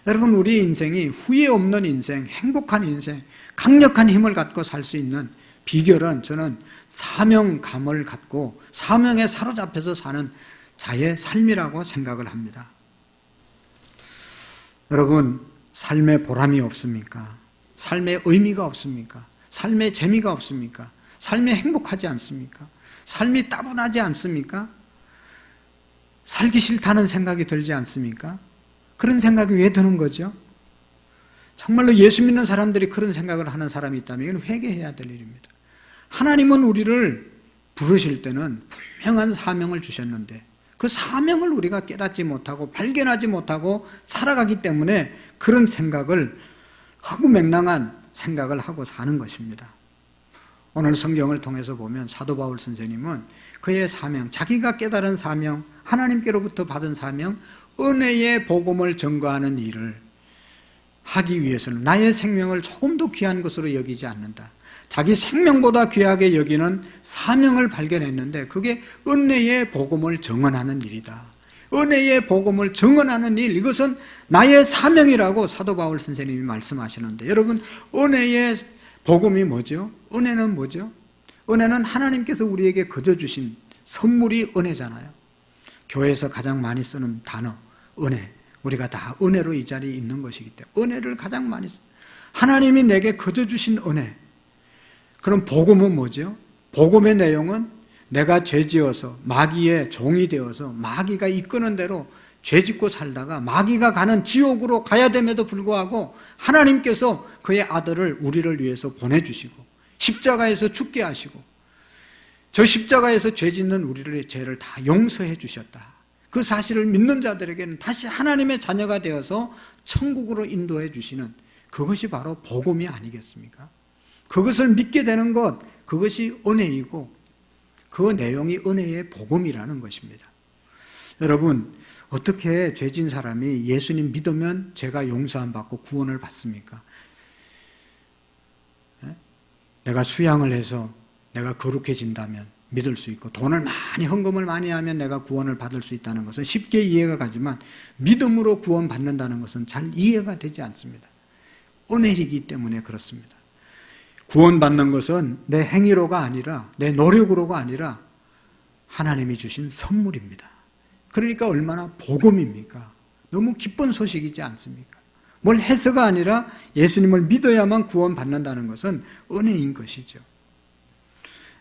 여러분, 우리 인생이 후회 없는 인생, 행복한 인생, 강력한 힘을 갖고 살 수 있는 비결은 저는 사명감을 갖고 사명에 사로잡혀서 사는 자의 삶이라고 생각을 합니다. 여러분, 삶에 보람이 없습니까? 삶에 의미가 없습니까? 삶에 재미가 없습니까? 삶에 행복하지 않습니까? 삶이 따분하지 않습니까? 살기 싫다는 생각이 들지 않습니까? 그런 생각이 왜 드는 거죠? 정말로 예수 믿는 사람들이 그런 생각을 하는 사람이 있다면 이건 회개해야 될 일입니다. 하나님은 우리를 부르실 때는 분명한 사명을 주셨는데 그 사명을 우리가 깨닫지 못하고 발견하지 못하고 살아가기 때문에 그런 생각을, 허구맹랑한 생각을 하고 사는 것입니다. 오늘 성경을 통해서 보면 사도 바울 선생님은 그의 사명, 자기가 깨달은 사명, 하나님께로부터 받은 사명, 은혜의 복음을 전거하는 일을 하기 위해서는 나의 생명을 조금도 귀한 것으로 여기지 않는다. 자기 생명보다 귀하게 여기는 사명을 발견했는데 그게 은혜의 복음을 정언하는 일이다. 은혜의 복음을 정언하는 일, 이것은 나의 사명이라고 사도 바울 선생님이 말씀하시는데, 여러분, 은혜의 복음이 뭐죠? 은혜는 뭐죠? 은혜는 하나님께서 우리에게 거저 주신 선물이 은혜잖아요. 교회에서 가장 많이 쓰는 단어, 은혜. 우리가 다 은혜로 이 자리에 있는 것이기 때문에 은혜를 가장 많이 씁니다. 하나님이 내게 거저 주신 은혜. 그럼 복음은 뭐죠? 복음의 내용은 내가 죄지어서 마귀의 종이 되어서 마귀가 이끄는 대로 죄 짓고 살다가 마귀가 가는 지옥으로 가야 됨에도 불구하고 하나님께서 그의 아들을 우리를 위해서 보내주시고 십자가에서 죽게 하시고 저 십자가에서 죄 짓는 우리의 죄를 다 용서해 주셨다. 그 사실을 믿는 자들에게는 다시 하나님의 자녀가 되어서 천국으로 인도해 주시는 그것이 바로 복음이 아니겠습니까? 그것을 믿게 되는 것, 그것이 은혜이고 그 내용이 은혜의 복음이라는 것입니다. 여러분, 어떻게 죄진 사람이 예수님 믿으면 죄가 용서함 받고 구원을 받습니까? 내가 수양을 해서 내가 거룩해진다면 믿을 수 있고 돈을 많이 헌금을 많이 하면 내가 구원을 받을 수 있다는 것은 쉽게 이해가 가지만 믿음으로 구원받는다는 것은 잘 이해가 되지 않습니다. 은혜이기 때문에 그렇습니다. 구원받는 것은 내 행위로가 아니라 내 노력으로가 아니라 하나님이 주신 선물입니다. 그러니까 얼마나 복음입니까? 너무 기쁜 소식이지 않습니까? 뭘 해서가 아니라 예수님을 믿어야만 구원받는다는 것은 은혜인 것이죠.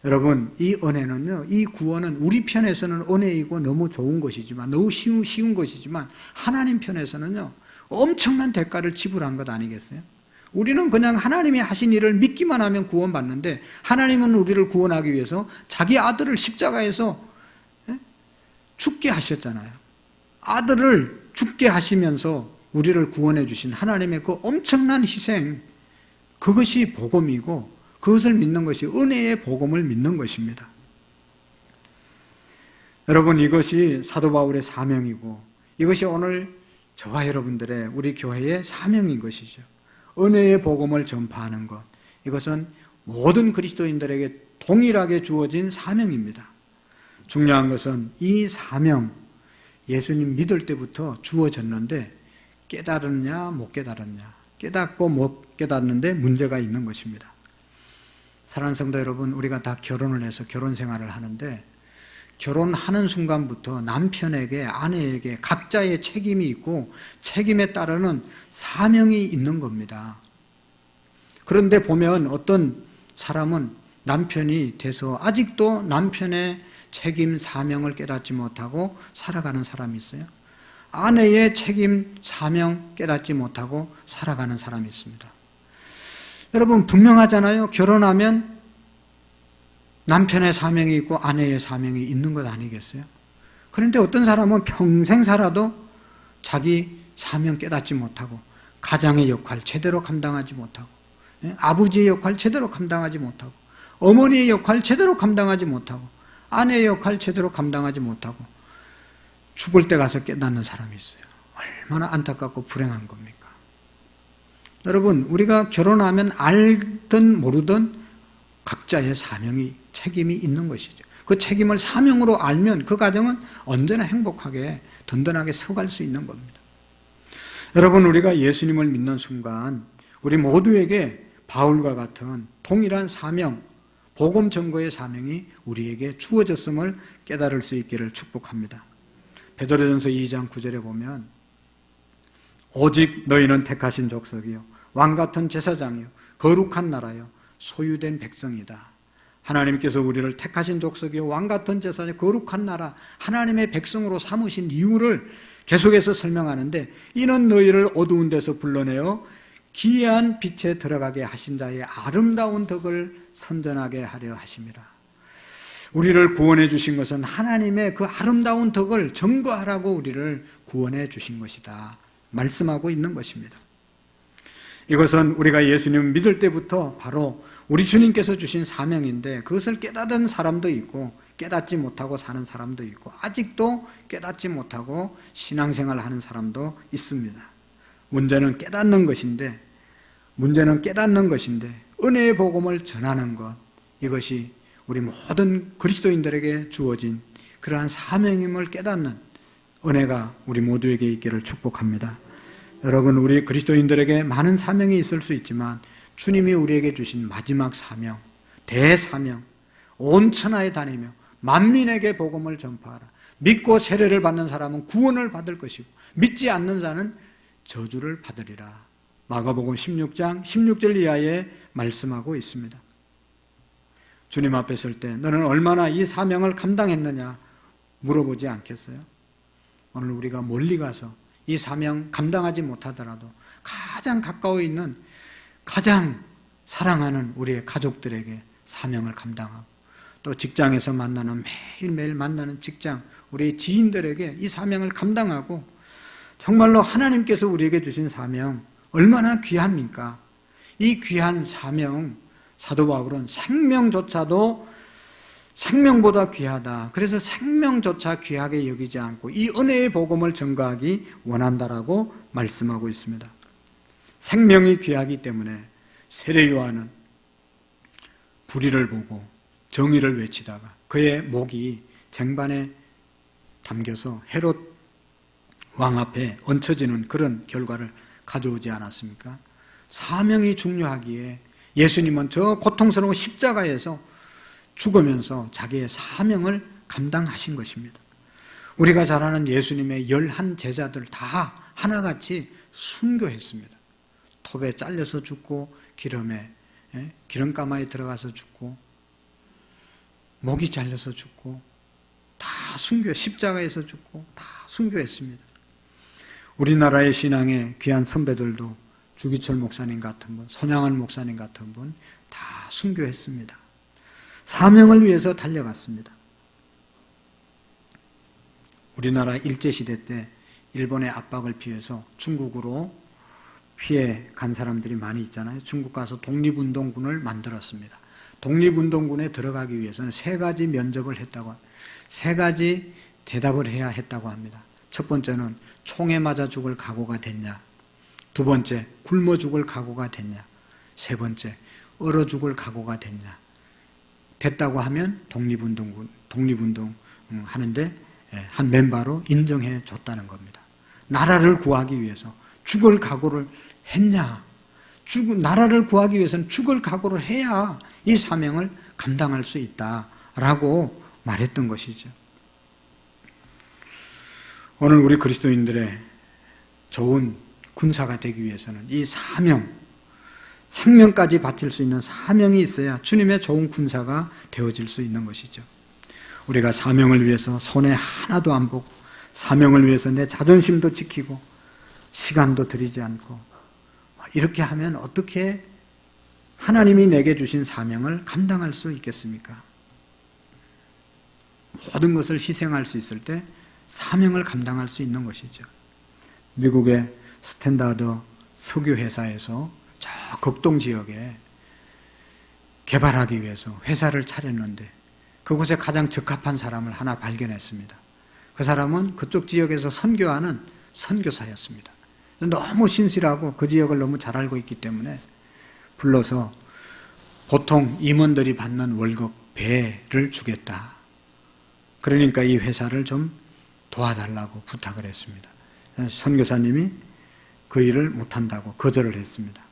여러분, 이 은혜는요, 이 구원은 우리 편에서는 은혜이고 너무 좋은 것이지만, 너무 쉬운 것이지만 하나님 편에서는요 엄청난 대가를 지불한 것 아니겠어요? 우리는 그냥 하나님이 하신 일을 믿기만 하면 구원받는데 하나님은 우리를 구원하기 위해서 자기 아들을 십자가에서 죽게 하셨잖아요. 아들을 죽게 하시면서 우리를 구원해 주신 하나님의 그 엄청난 희생, 그것이 복음이고 그것을 믿는 것이 은혜의 복음을 믿는 것입니다. 여러분, 이것이 사도 바울의 사명이고 이것이 오늘 저와 여러분들의 우리 교회의 사명인 것이죠. 은혜의 복음을 전파하는 것, 이것은 모든 그리스도인들에게 동일하게 주어진 사명입니다. 중요한 것은 이 사명, 예수님 믿을 때부터 주어졌는데 깨달았냐 못 깨달았냐, 깨닫고 못 깨닫는데 문제가 있는 것입니다. 사랑하는 성도 여러분, 우리가 다 결혼을 해서 결혼 생활을 하는데 결혼하는 순간부터 남편에게, 아내에게 각자의 책임이 있고 책임에 따르는 사명이 있는 겁니다. 그런데 보면 어떤 사람은 남편이 돼서 아직도 남편의 책임, 사명을 깨닫지 못하고 살아가는 사람이 있어요. 아내의 책임, 사명 깨닫지 못하고 살아가는 사람이 있습니다. 여러분, 분명하잖아요. 결혼하면 남편의 사명이 있고 아내의 사명이 있는 것 아니겠어요? 그런데 어떤 사람은 평생 살아도 자기 사명 깨닫지 못하고 가장의 역할 제대로 감당하지 못하고 아버지의 역할 제대로 감당하지 못하고 어머니의 역할 제대로 감당하지 못하고 아내의 역할 제대로 감당하지 못하고 죽을 때 가서 깨닫는 사람이 있어요. 얼마나 안타깝고 불행한 겁니까? 여러분, 우리가 결혼하면 알든 모르든 각자의 사명이, 책임이 있는 것이죠. 그 책임을 사명으로 알면 그 가정은 언제나 행복하게 든든하게 서갈 수 있는 겁니다. 여러분, 우리가 예수님을 믿는 순간 우리 모두에게 바울과 같은 동일한 사명, 복음 전거의 사명이 우리에게 주어졌음을 깨달을 수 있기를 축복합니다. 베드로전서 2장 9절에 보면 오직 너희는 택하신 족속이요 왕같은 제사장이요 거룩한 나라요 소유된 백성이다. 하나님께서 우리를 택하신 족속이요 왕같은 제사장, 거룩한 나라, 하나님의 백성으로 삼으신 이유를 계속해서 설명하는데 이는 너희를 어두운 데서 불러내어 기이한 빛에 들어가게 하신 자의 아름다운 덕을 선전하게 하려 하심이라. 우리를 구원해 주신 것은 하나님의 그 아름다운 덕을 전거하라고 우리를 구원해 주신 것이다 말씀하고 있는 것입니다. 이것은 우리가 예수님을 믿을 때부터 바로 우리 주님께서 주신 사명인데 그것을 깨닫은 사람도 있고 깨닫지 못하고 사는 사람도 있고 아직도 깨닫지 못하고 신앙생활을 하는 사람도 있습니다. 문제는 깨닫는 것인데 은혜의 복음을 전하는 것, 이것이 우리 모든 그리스도인들에게 주어진 그러한 사명임을 깨닫는 은혜가 우리 모두에게 있기를 축복합니다. 여러분, 우리 그리스도인들에게 많은 사명이 있을 수 있지만 주님이 우리에게 주신 마지막 사명, 대사명, 온 천하에 다니며 만민에게 복음을 전파하라. 믿고 세례를 받는 사람은 구원을 받을 것이고 믿지 않는 자는 저주를 받으리라. 마가복음 16장 16절 이하에 말씀하고 있습니다. 주님 앞에 설 때 너는 얼마나 이 사명을 감당했느냐 물어보지 않겠어요? 오늘 우리가 멀리 가서 이 사명 감당하지 못하더라도 가장 가까워 있는 가장 사랑하는 우리의 가족들에게 사명을 감당하고, 또 직장에서 만나는 매일매일 만나는 직장 우리 지인들에게 이 사명을 감당하고, 정말로 하나님께서 우리에게 주신 사명 얼마나 귀합니까? 이 귀한 사명, 사도 바울은 생명조차도 생명보다 귀하다. 그래서 생명조차 귀하게 여기지 않고 이 은혜의 복음을 전가하기 원한다라고 말씀하고 있습니다. 생명이 귀하기 때문에 세례 요한은 불의를 보고 정의를 외치다가 그의 목이 쟁반에 담겨서 헤롯 왕 앞에 얹혀지는 그런 결과를 가져오지 않았습니까? 사명이 중요하기에 예수님은 저 고통스러운 십자가에서 죽으면서 자기의 사명을 감당하신 것입니다. 우리가 잘 아는 예수님의 11 제자들 다 하나같이 순교했습니다. 톱에 잘려서 죽고 기름가마에 들어가서 죽고 목이 잘려서 죽고 다 순교, 십자가에서 죽고 다 순교했습니다. 우리나라의 신앙의 귀한 선배들도 주기철 목사님 같은 분, 손양원 목사님 같은 분 다 순교했습니다. 사명을 위해서 달려갔습니다. 우리나라 일제시대 때 일본의 압박을 피해서 중국으로 피해 간 사람들이 많이 있잖아요. 중국 가서 독립운동군을 만들었습니다. 독립운동군에 들어가기 위해서는 3가지 면접을 했다고, 3가지 대답을 해야 했다고 합니다. 첫 번째는 총에 맞아 죽을 각오가 됐냐, 두 번째 굶어 죽을 각오가 됐냐, 세 번째 얼어 죽을 각오가 됐냐. 됐다고 하면 독립운동 하는데 한 멤버로 인정해 줬다는 겁니다. 나라를 구하기 위해서 죽을 각오를 했냐. 나라를 구하기 위해서는 죽을 각오를 해야 이 사명을 감당할 수 있다라고 말했던 것이죠. 오늘 우리 그리스도인들의 좋은 군사가 되기 위해서는 이 사명, 생명까지 바칠 수 있는 사명이 있어야 주님의 좋은 군사가 되어질 수 있는 것이죠. 우리가 사명을 위해서 손에 하나도 안 보고, 사명을 위해서 내 자존심도 지키고 시간도 들이지 않고 이렇게 하면 어떻게 하나님이 내게 주신 사명을 감당할 수 있겠습니까? 모든 것을 희생할 수 있을 때 사명을 감당할 수 있는 것이죠. 미국의 스탠다드 석유회사에서 저 극동 지역에 개발하기 위해서 회사를 차렸는데 그곳에 가장 적합한 사람을 하나 발견했습니다. 그 사람은 그쪽 지역에서 선교하는 선교사였습니다. 너무 신실하고 그 지역을 너무 잘 알고 있기 때문에 불러서 보통 임원들이 받는 월급 배를 주겠다. 그러니까 이 회사를 좀 도와달라고 부탁을 했습니다. 선교사님이 그 일을 못한다고 거절을 했습니다.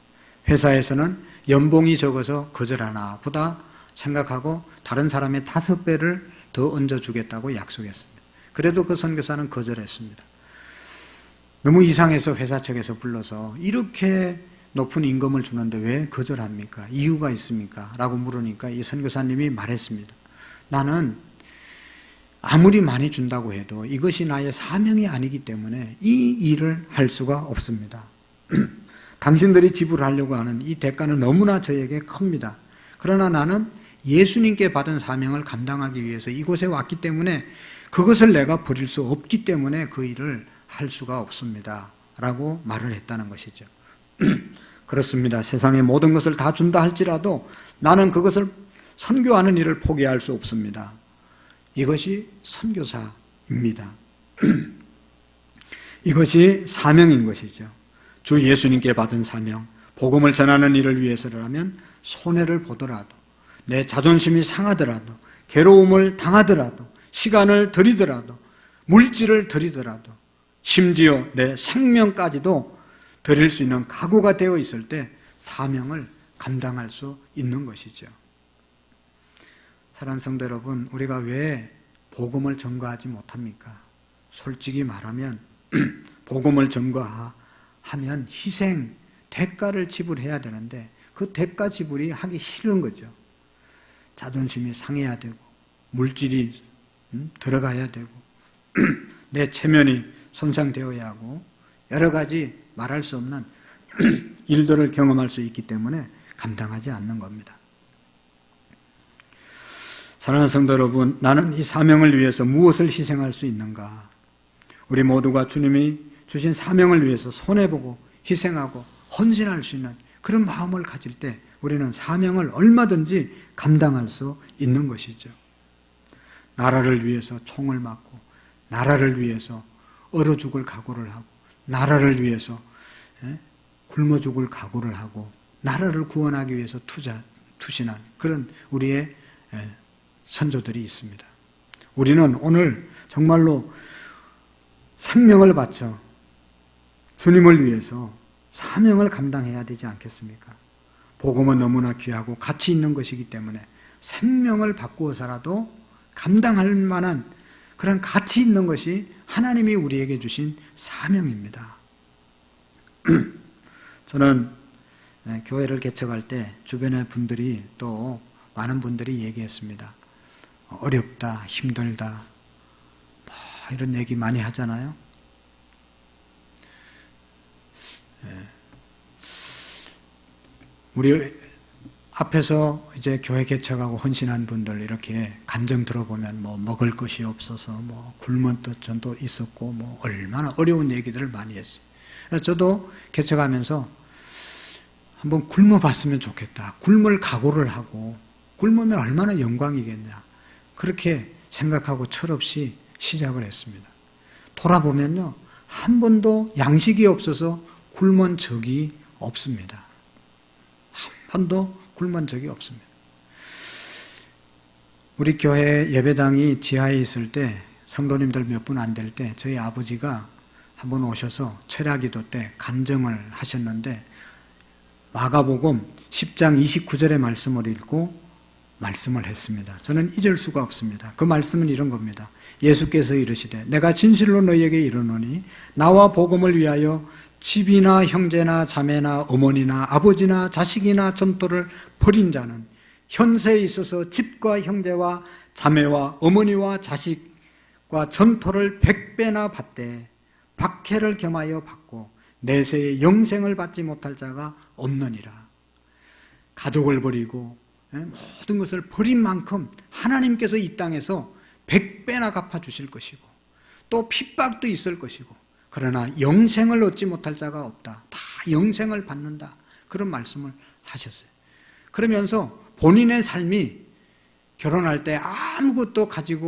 회사에서는 연봉이 적어서 거절하나 보다 생각하고 다른 사람의 5배를 더 얹어주겠다고 약속했습니다. 그래도 그 선교사는 거절했습니다. 너무 이상해서 회사 측에서 불러서 이렇게 높은 임금을 주는데 왜 거절합니까? 이유가 있습니까? 라고 물으니까 이 선교사님이 말했습니다. 나는 아무리 많이 준다고 해도 이것이 나의 사명이 아니기 때문에 이 일을 할 수가 없습니다. 당신들이 지불하려고 하는 이 대가는 너무나 저에게 큽니다. 그러나 나는 예수님께 받은 사명을 감당하기 위해서 이곳에 왔기 때문에 그것을 내가 버릴 수 없기 때문에 그 일을 할 수가 없습니다. 라고 말을 했다는 것이죠. 그렇습니다. 세상의 모든 것을 다 준다 할지라도 나는 그것을 선교하는 일을 포기할 수 없습니다. 이것이 선교사입니다. 이것이 사명인 것이죠. 주 예수님께 받은 사명, 복음을 전하는 일을 위해서라면 손해를 보더라도, 내 자존심이 상하더라도, 괴로움을 당하더라도, 시간을 들이더라도, 물질을 들이더라도, 심지어 내 생명까지도 드릴 수 있는 각오가 되어 있을 때 사명을 감당할 수 있는 것이죠. 사랑하는 성도 여러분, 우리가 왜 복음을 전거하지 못합니까? 솔직히 말하면 복음을 전거하면 희생, 대가를 지불해야 되는데 그 대가 지불이 하기 싫은 거죠. 자존심이 상해야 되고 물질이 들어가야 되고 내 체면이 손상되어야 하고 여러 가지 말할 수 없는 일들을 경험할 수 있기 때문에 감당하지 않는 겁니다. 사랑하는 성도 여러분, 나는 이 사명을 위해서 무엇을 희생할 수 있는가? 우리 모두가 주님이 주신 사명을 위해서 손해보고 희생하고 헌신할 수 있는 그런 마음을 가질 때 우리는 사명을 얼마든지 감당할 수 있는 것이죠. 나라를 위해서 총을 맞고, 나라를 위해서 얼어 죽을 각오를 하고, 나라를 위해서 굶어 죽을 각오를 하고, 나라를 구원하기 위해서 투신한 그런 우리의 선조들이 있습니다. 우리는 오늘 정말로 생명을 바쳐 주님을 위해서 사명을 감당해야 되지 않겠습니까? 복음은 너무나 귀하고 가치 있는 것이기 때문에 생명을 바꾸어서라도 감당할 만한 그런 가치 있는 것이 하나님이 우리에게 주신 사명입니다. 저는 교회를 개척할 때 주변의 분들이 또 많은 분들이 얘기했습니다. 어렵다, 힘들다, 이런 얘기 많이 하잖아요. 우리 앞에서 이제 교회 개척하고 헌신한 분들 이렇게 간증 들어보면 뭐 먹을 것이 없어서 뭐 굶은 전도 있었고 뭐 얼마나 어려운 얘기들을 많이 했어요. 저도 개척하면서 한번 굶어봤으면 좋겠다. 굶을 각오를 하고 굶으면 얼마나 영광이겠냐. 그렇게 생각하고 철없이 시작을 했습니다. 돌아보면요, 한 번도 양식이 없어서 굶은 적이 없습니다. 한 번도 굶은 적이 없습니다. 우리 교회 예배당이 지하에 있을 때 성도님들 몇 분 안 될 때 저희 아버지가 한번 오셔서 철야기도 때 간증을 하셨는데 마가복음 10장 29절의 말씀을 읽고 말씀을 했습니다. 저는 잊을 수가 없습니다. 그 말씀은 이런 겁니다. 예수께서 이르시되 내가 진실로 너희에게 이르노니 나와 복음을 위하여 집이나 형제나 자매나 어머니나 아버지나 자식이나 전토를 벌인 자는 현세에 있어서 집과 형제와 자매와 어머니와 자식과 전토를 100배나 받되 박해를 겸하여 받고 내세에 영생을 받지 못할 자가 없느니라. 가족을 버리고 모든 것을 버린 만큼 하나님께서 이 땅에서 100배나 갚아주실 것이고 또 핍박도 있을 것이고 그러나 영생을 얻지 못할 자가 없다. 다 영생을 받는다. 그런 말씀을 하셨어요. 그러면서 본인의 삶이 결혼할 때 아무것도 가진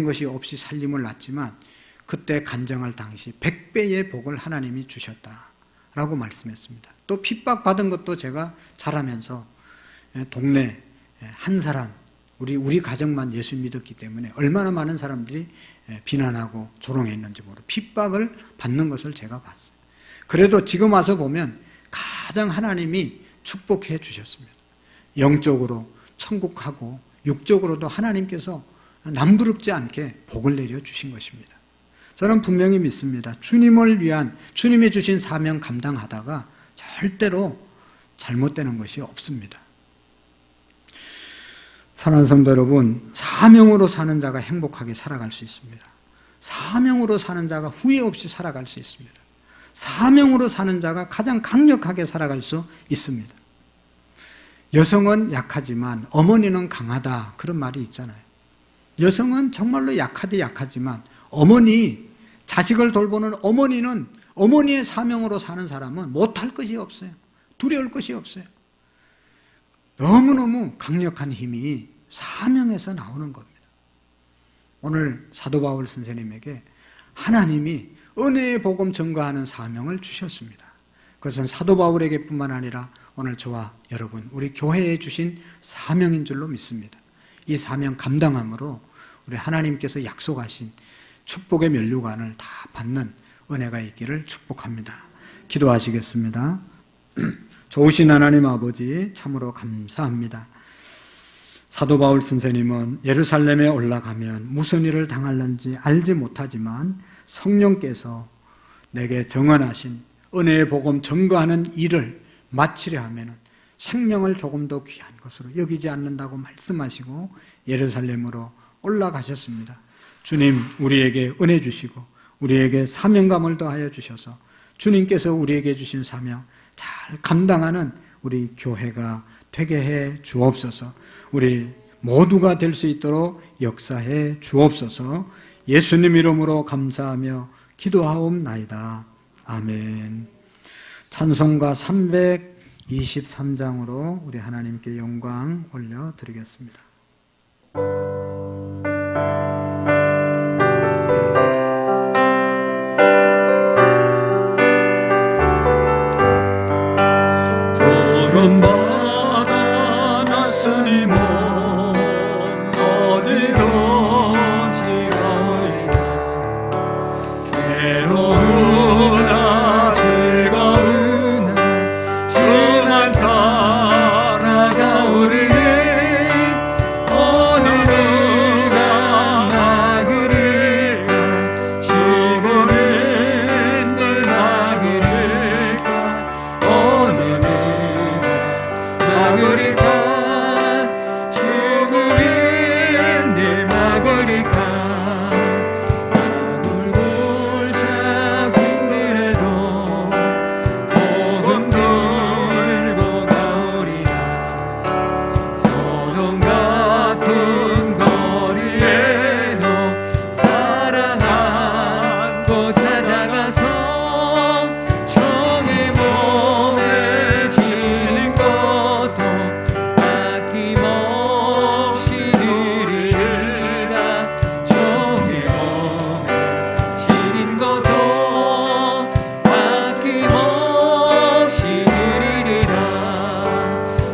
것이 없이 살림을 낳지만 그때 간증할 당시 100배의 복을 하나님이 주셨다라고 말씀했습니다. 또 핍박받은 것도 제가 자라면서 동네 한 사람, 우리 가정만 예수 믿었기 때문에 얼마나 많은 사람들이 비난하고 조롱했는지 모르고 핍박을 받는 것을 제가 봤어요. 그래도 지금 와서 보면 가장 하나님이 축복해 주셨습니다. 영적으로 천국하고 육적으로도 하나님께서 남부럽지 않게 복을 내려 주신 것입니다. 저는 분명히 믿습니다. 주님을 위한 주님이 주신 사명 감당하다가 절대로 잘못되는 것이 없습니다. 사랑하는 성도 여러분, 사명으로 사는 자가 행복하게 살아갈 수 있습니다. 사명으로 사는 자가 후회 없이 살아갈 수 있습니다. 사명으로 사는 자가 가장 강력하게 살아갈 수 있습니다. 여성은 약하지만 어머니는 강하다, 그런 말이 있잖아요. 여성은 정말로 약하지만 자식을 돌보는 어머니는 어머니의 사명으로 사는 사람은 못할 것이 없어요. 두려울 것이 없어요. 너무너무 강력한 힘이 사명에서 나오는 겁니다. 오늘 사도 바울 선생님에게 하나님이 은혜의 복음 전가하는 사명을 주셨습니다. 그것은 사도 바울에게 뿐만 아니라 오늘 저와 여러분, 우리 교회에 주신 사명인 줄로 믿습니다. 이 사명 감당함으로 우리 하나님께서 약속하신 축복의 면류관을 다 받는 은혜가 있기를 축복합니다. 기도하시겠습니다. 좋으신 하나님 아버지, 참으로 감사합니다. 사도 바울 선생님은 예루살렘에 올라가면 무슨 일을 당할는지 알지 못하지만 성령께서 내게 정언하신 은혜의 복음 전거하는 일을 마치려 하면 생명을 조금 더 귀한 것으로 여기지 않는다고 말씀하시고 예루살렘으로 올라가셨습니다. 주님 우리에게 은혜 주시고 우리에게 사명감을 더하여 주셔서 주님께서 우리에게 주신 사명 잘 감당하는 우리 교회가 되게 해 주옵소서. 우리 모두가 될 수 있도록 역사해 주옵소서. 예수님 이름으로 감사하며 기도하옵나이다. 아멘. 찬송가 323장으로 우리 하나님께 영광 올려드리겠습니다. 구름바다 나서니 몸 어디로 지가오리까 괴로우나 즐거우나 주만 따라가오리니 어느 누가 막으리까 죽음은 늘 막으리까 어느 막으리까 죽음은 늘 막으리까 나굴굴자 힘들어도 복음 들고 가오리라 소돔 같은 거리에도 사랑하고 찾아가서 정의 몸에 지는 것도 아낌없이 드리리라 정의 몸에 지는 것도 아낌없이 드리리라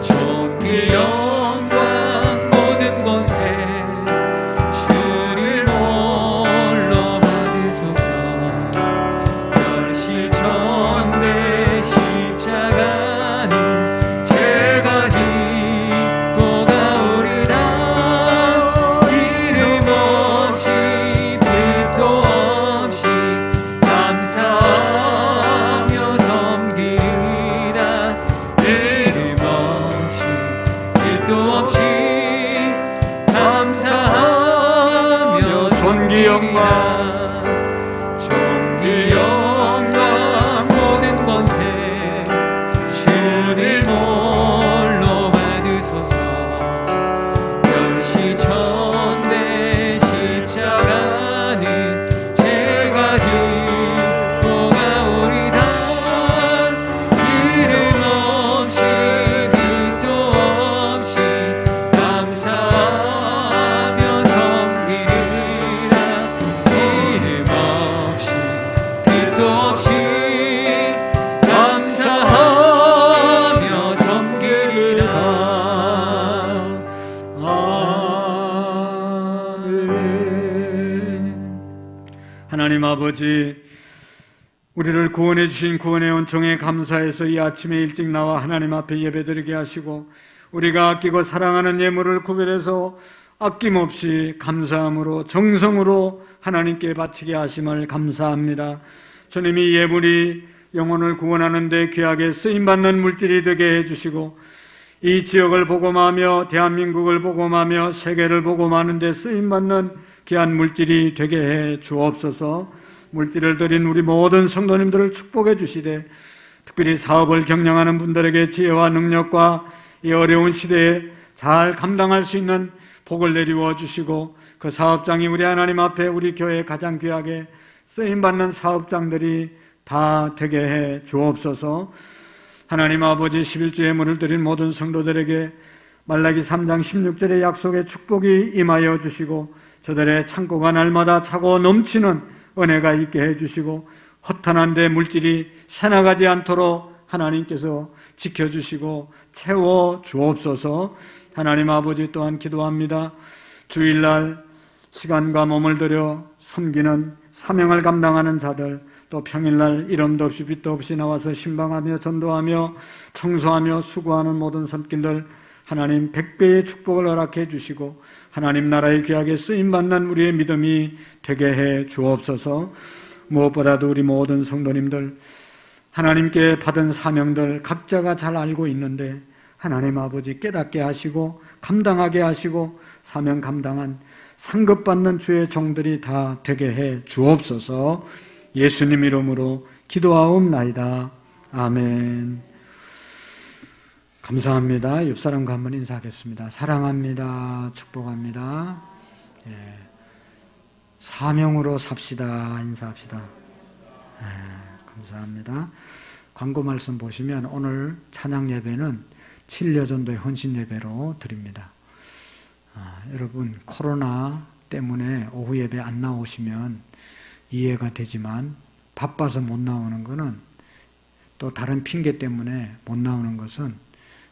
존귀 영광 모든 권세 주를 홀로 받으소서 멸시천대 십자가는 제가 지고 가오리라 이름 없이 빛도 없이 감사하며 섬기리라 이름 없이 빛도 없이 감사하며 존귀 영광 존귀 영광 모든 권세 주를 홀로 받으소서 멸시천대 십자가는 제가 지고 가오리라 이름 없이 빛도 없이 감사하며 섬기리라 이름 없이 빛도 없이 감사하며 섬기리라. 아멘. 하나님 아버지, 우리를 구원해 주신 구원의 은총에 감사해서 이 아침에 일찍 나와 하나님 앞에 예배드리게 하시고 우리가 아끼고 사랑하는 예물을 구별해서 아낌없이 감사함으로 정성으로 하나님께 바치게 하심을 감사합니다. 주님이 예물이 영혼을 구원하는 데 귀하게 쓰임받는 물질이 되게 해주시고 이 지역을 복음하며 대한민국을 복음하며 세계를 복음하는 데 쓰임받는 귀한 물질이 되게 해 주옵소서. 물질을 드린 우리 모든 성도님들을 축복해 주시되 특별히 사업을 경영하는 분들에게 지혜와 능력과 이 어려운 시대에 잘 감당할 수 있는 복을 내리워 주시고 그 사업장이 우리 하나님 앞에 우리 교회에 가장 귀하게 쓰임받는 사업장들이 다 되게 해 주옵소서. 하나님 아버지, 11주 예물을 드린 모든 성도들에게 말라기 3장 16절의 약속의 축복이 임하여 주시고 저들의 창고가 날마다 차고 넘치는 은혜가 있게 해주시고 허탄한 데 물질이 새나가지 않도록 하나님께서 지켜주시고 채워 주옵소서. 하나님 아버지, 또한 기도합니다. 주일날 시간과 몸을 들여 섬기는 사명을 감당하는 자들, 또 평일날 이름도 없이 빛도 없이 나와서 신방하며 전도하며 청소하며 수고하는 모든 손길들 하나님 100배의 축복을 허락해 주시고 하나님 나라의 귀하게 쓰임받는 우리의 믿음이 되게 해 주옵소서. 무엇보다도 우리 모든 성도님들 하나님께 받은 사명들 각자가 잘 알고 있는데 하나님 아버지 깨닫게 하시고 감당하게 하시고 사명 감당한 상급받는 주의 종들이 다 되게 해 주옵소서. 예수님 이름으로 기도하옵나이다. 아멘. 감사합니다. 옆사람과 한번 인사하겠습니다. 사랑합니다. 축복합니다. 예. 사명으로 삽시다. 인사합시다. 예. 감사합니다. 광고 말씀 보시면 오늘 찬양 예배는 7여전도의 헌신 예배로 드립니다. 여러분 코로나 때문에 오후 예배 안 나오시면 이해가 되지만 바빠서 못 나오는 것은 또 다른 핑계 때문에 못 나오는 것은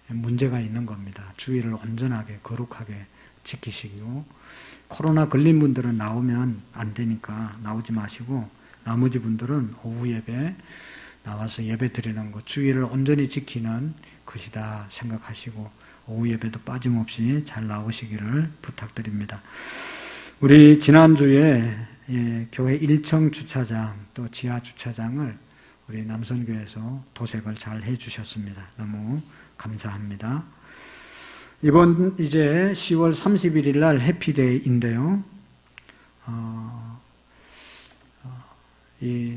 문제가 있는 겁니다. 주의를 온전하게 거룩하게 지키시고 코로나 걸린 분들은 나오면 안 되니까 나오지 마시고 나머지 분들은 오후 예배 나와서 예배 드리는 것 주의를 온전히 지키는 것이다 생각하시고 오후 예배도 빠짐없이 잘 나오시기를 부탁드립니다. 우리 지난주에 교회 1층 주차장 또 지하 주차장을 우리 남선교에서 도색을 잘 해주셨습니다. 너무 감사합니다. 이번 이제 10월 31일 날 해피데이인데요.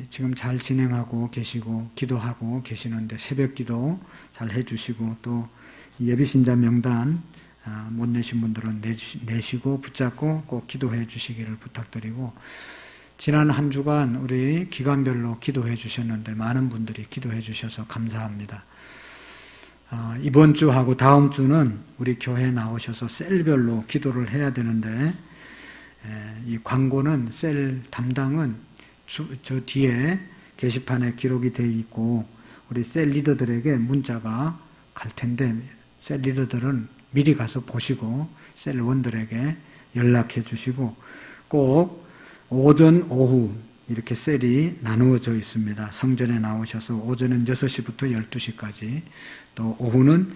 지금 잘 진행하고 계시고 기도하고 계시는데 새벽 기도 잘 해주시고 또 예비신자 명단 못 내신 분들은 내시고 붙잡고 꼭 기도해 주시기를 부탁드리고 지난 한 주간 우리 기간별로 기도해 주셨는데 많은 분들이 기도해 주셔서 감사합니다. 이번 주하고 다음 주는 우리 교회에 나오셔서 셀별로 기도를 해야 되는데 이 광고는 셀 담당은 저 뒤에 게시판에 기록이 되어 있고 우리 셀 리더들에게 문자가 갈 텐데 셀 리더들은 미리 가서 보시고 셀원들에게 연락해 주시고 꼭 오전, 오후 이렇게 셀이 나누어져 있습니다. 성전에 나오셔서 오전은 6시부터 12시까지 또 오후는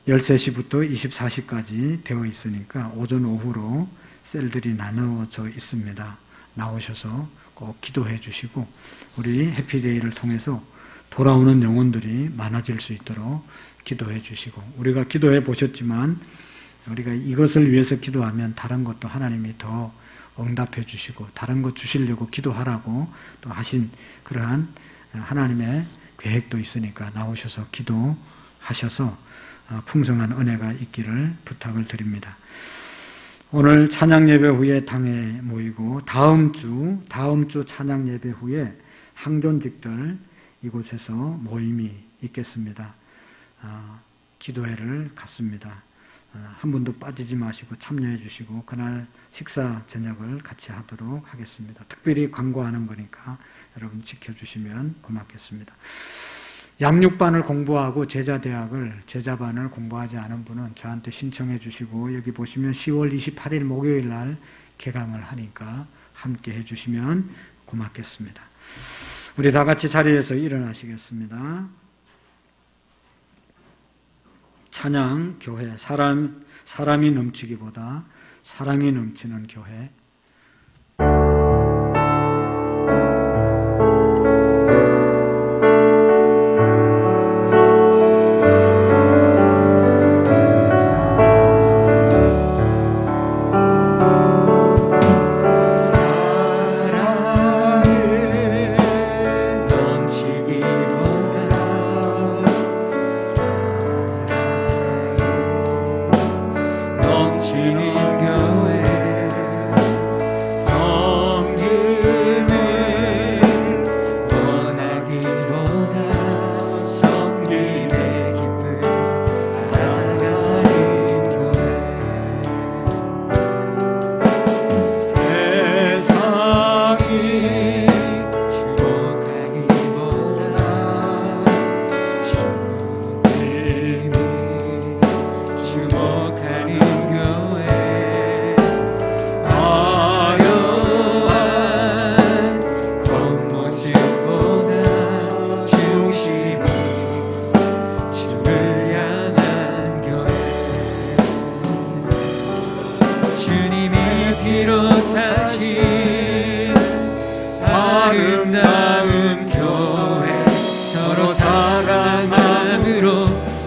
13시부터 24시까지 되어 있으니까 오전, 오후로 셀들이 나누어져 있습니다. 나오셔서 꼭 기도해 주시고 우리 해피데이를 통해서 돌아오는 영혼들이 많아질 수 있도록 기도해 주시고 우리가 기도해 보셨지만 우리가 이것을 위해서 기도하면 다른 것도 하나님이 더 응답해 주시고 다른 것 주시려고 기도하라고 또 하신 그러한 하나님의 계획도 있으니까 나오셔서 기도하셔서 풍성한 은혜가 있기를 부탁을 드립니다. 오늘 찬양 예배 후에 당에 모이고 다음 주 찬양 예배 후에 항존직들 이곳에서 모임이 있겠습니다. 기도회를 갖습니다. 한 분도 빠지지 마시고 참여해 주시고 그날 식사 저녁을 같이 하도록 하겠습니다. 특별히 광고하는 거니까 여러분 지켜주시면 고맙겠습니다. 양육반을 공부하고 제자반을 공부하지 않은 분은 저한테 신청해 주시고 여기 보시면 10월 28일 목요일 날 개강을 하니까 함께 해 주시면 고맙겠습니다. 우리 다 같이 자리에서 일어나시겠습니다. 찬양 교회 사람이 넘치기보다 사랑이 넘치는 교회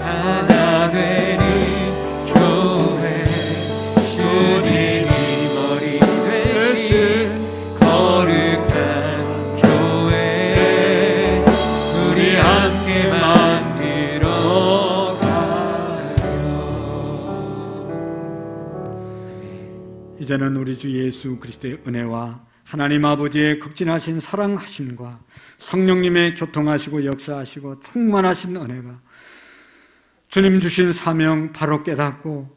하나 되는 교회 주님이 머리 이제는 우리 주 예수 그리스도의 은혜와 하나님 아버지의 극진하신 사랑하심과 성령님의 교통하시고 역사하시고 충만하신 은혜가 주님 주신 사명 바로 깨닫고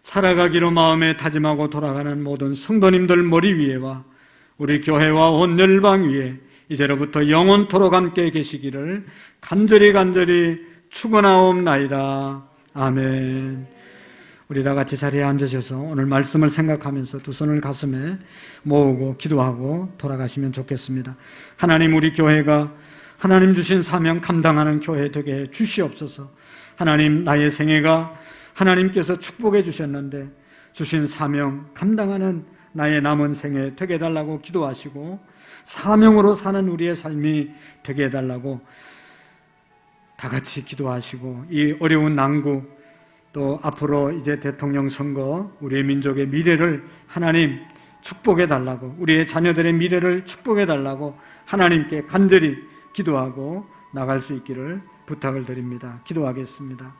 살아가기로 마음에 다짐하고 돌아가는 모든 성도님들 머리 위에와 우리 교회와 온 열방 위에 이제로부터 영원토록 함께 계시기를 간절히 축원하옵나이다. 아멘. 우리 다 같이 자리에 앉으셔서 오늘 말씀을 생각하면서 두 손을 가슴에 모으고 기도하고 돌아가시면 좋겠습니다. 하나님, 우리 교회가 하나님 주신 사명 감당하는 교회 되게 해 주시옵소서. 하나님, 나의 생애가 하나님께서 축복해 주셨는데 주신 사명 감당하는 나의 남은 생애 되게 해달라고 기도하시고 사명으로 사는 우리의 삶이 되게 해달라고 다 같이 기도하시고 이 어려운 난국 또 앞으로 이제 대통령 선거 우리의 민족의 미래를 하나님 축복해 달라고 우리의 자녀들의 미래를 축복해 달라고 하나님께 간절히 기도하고 나갈 수 있기를 부탁을 드립니다. 기도하겠습니다.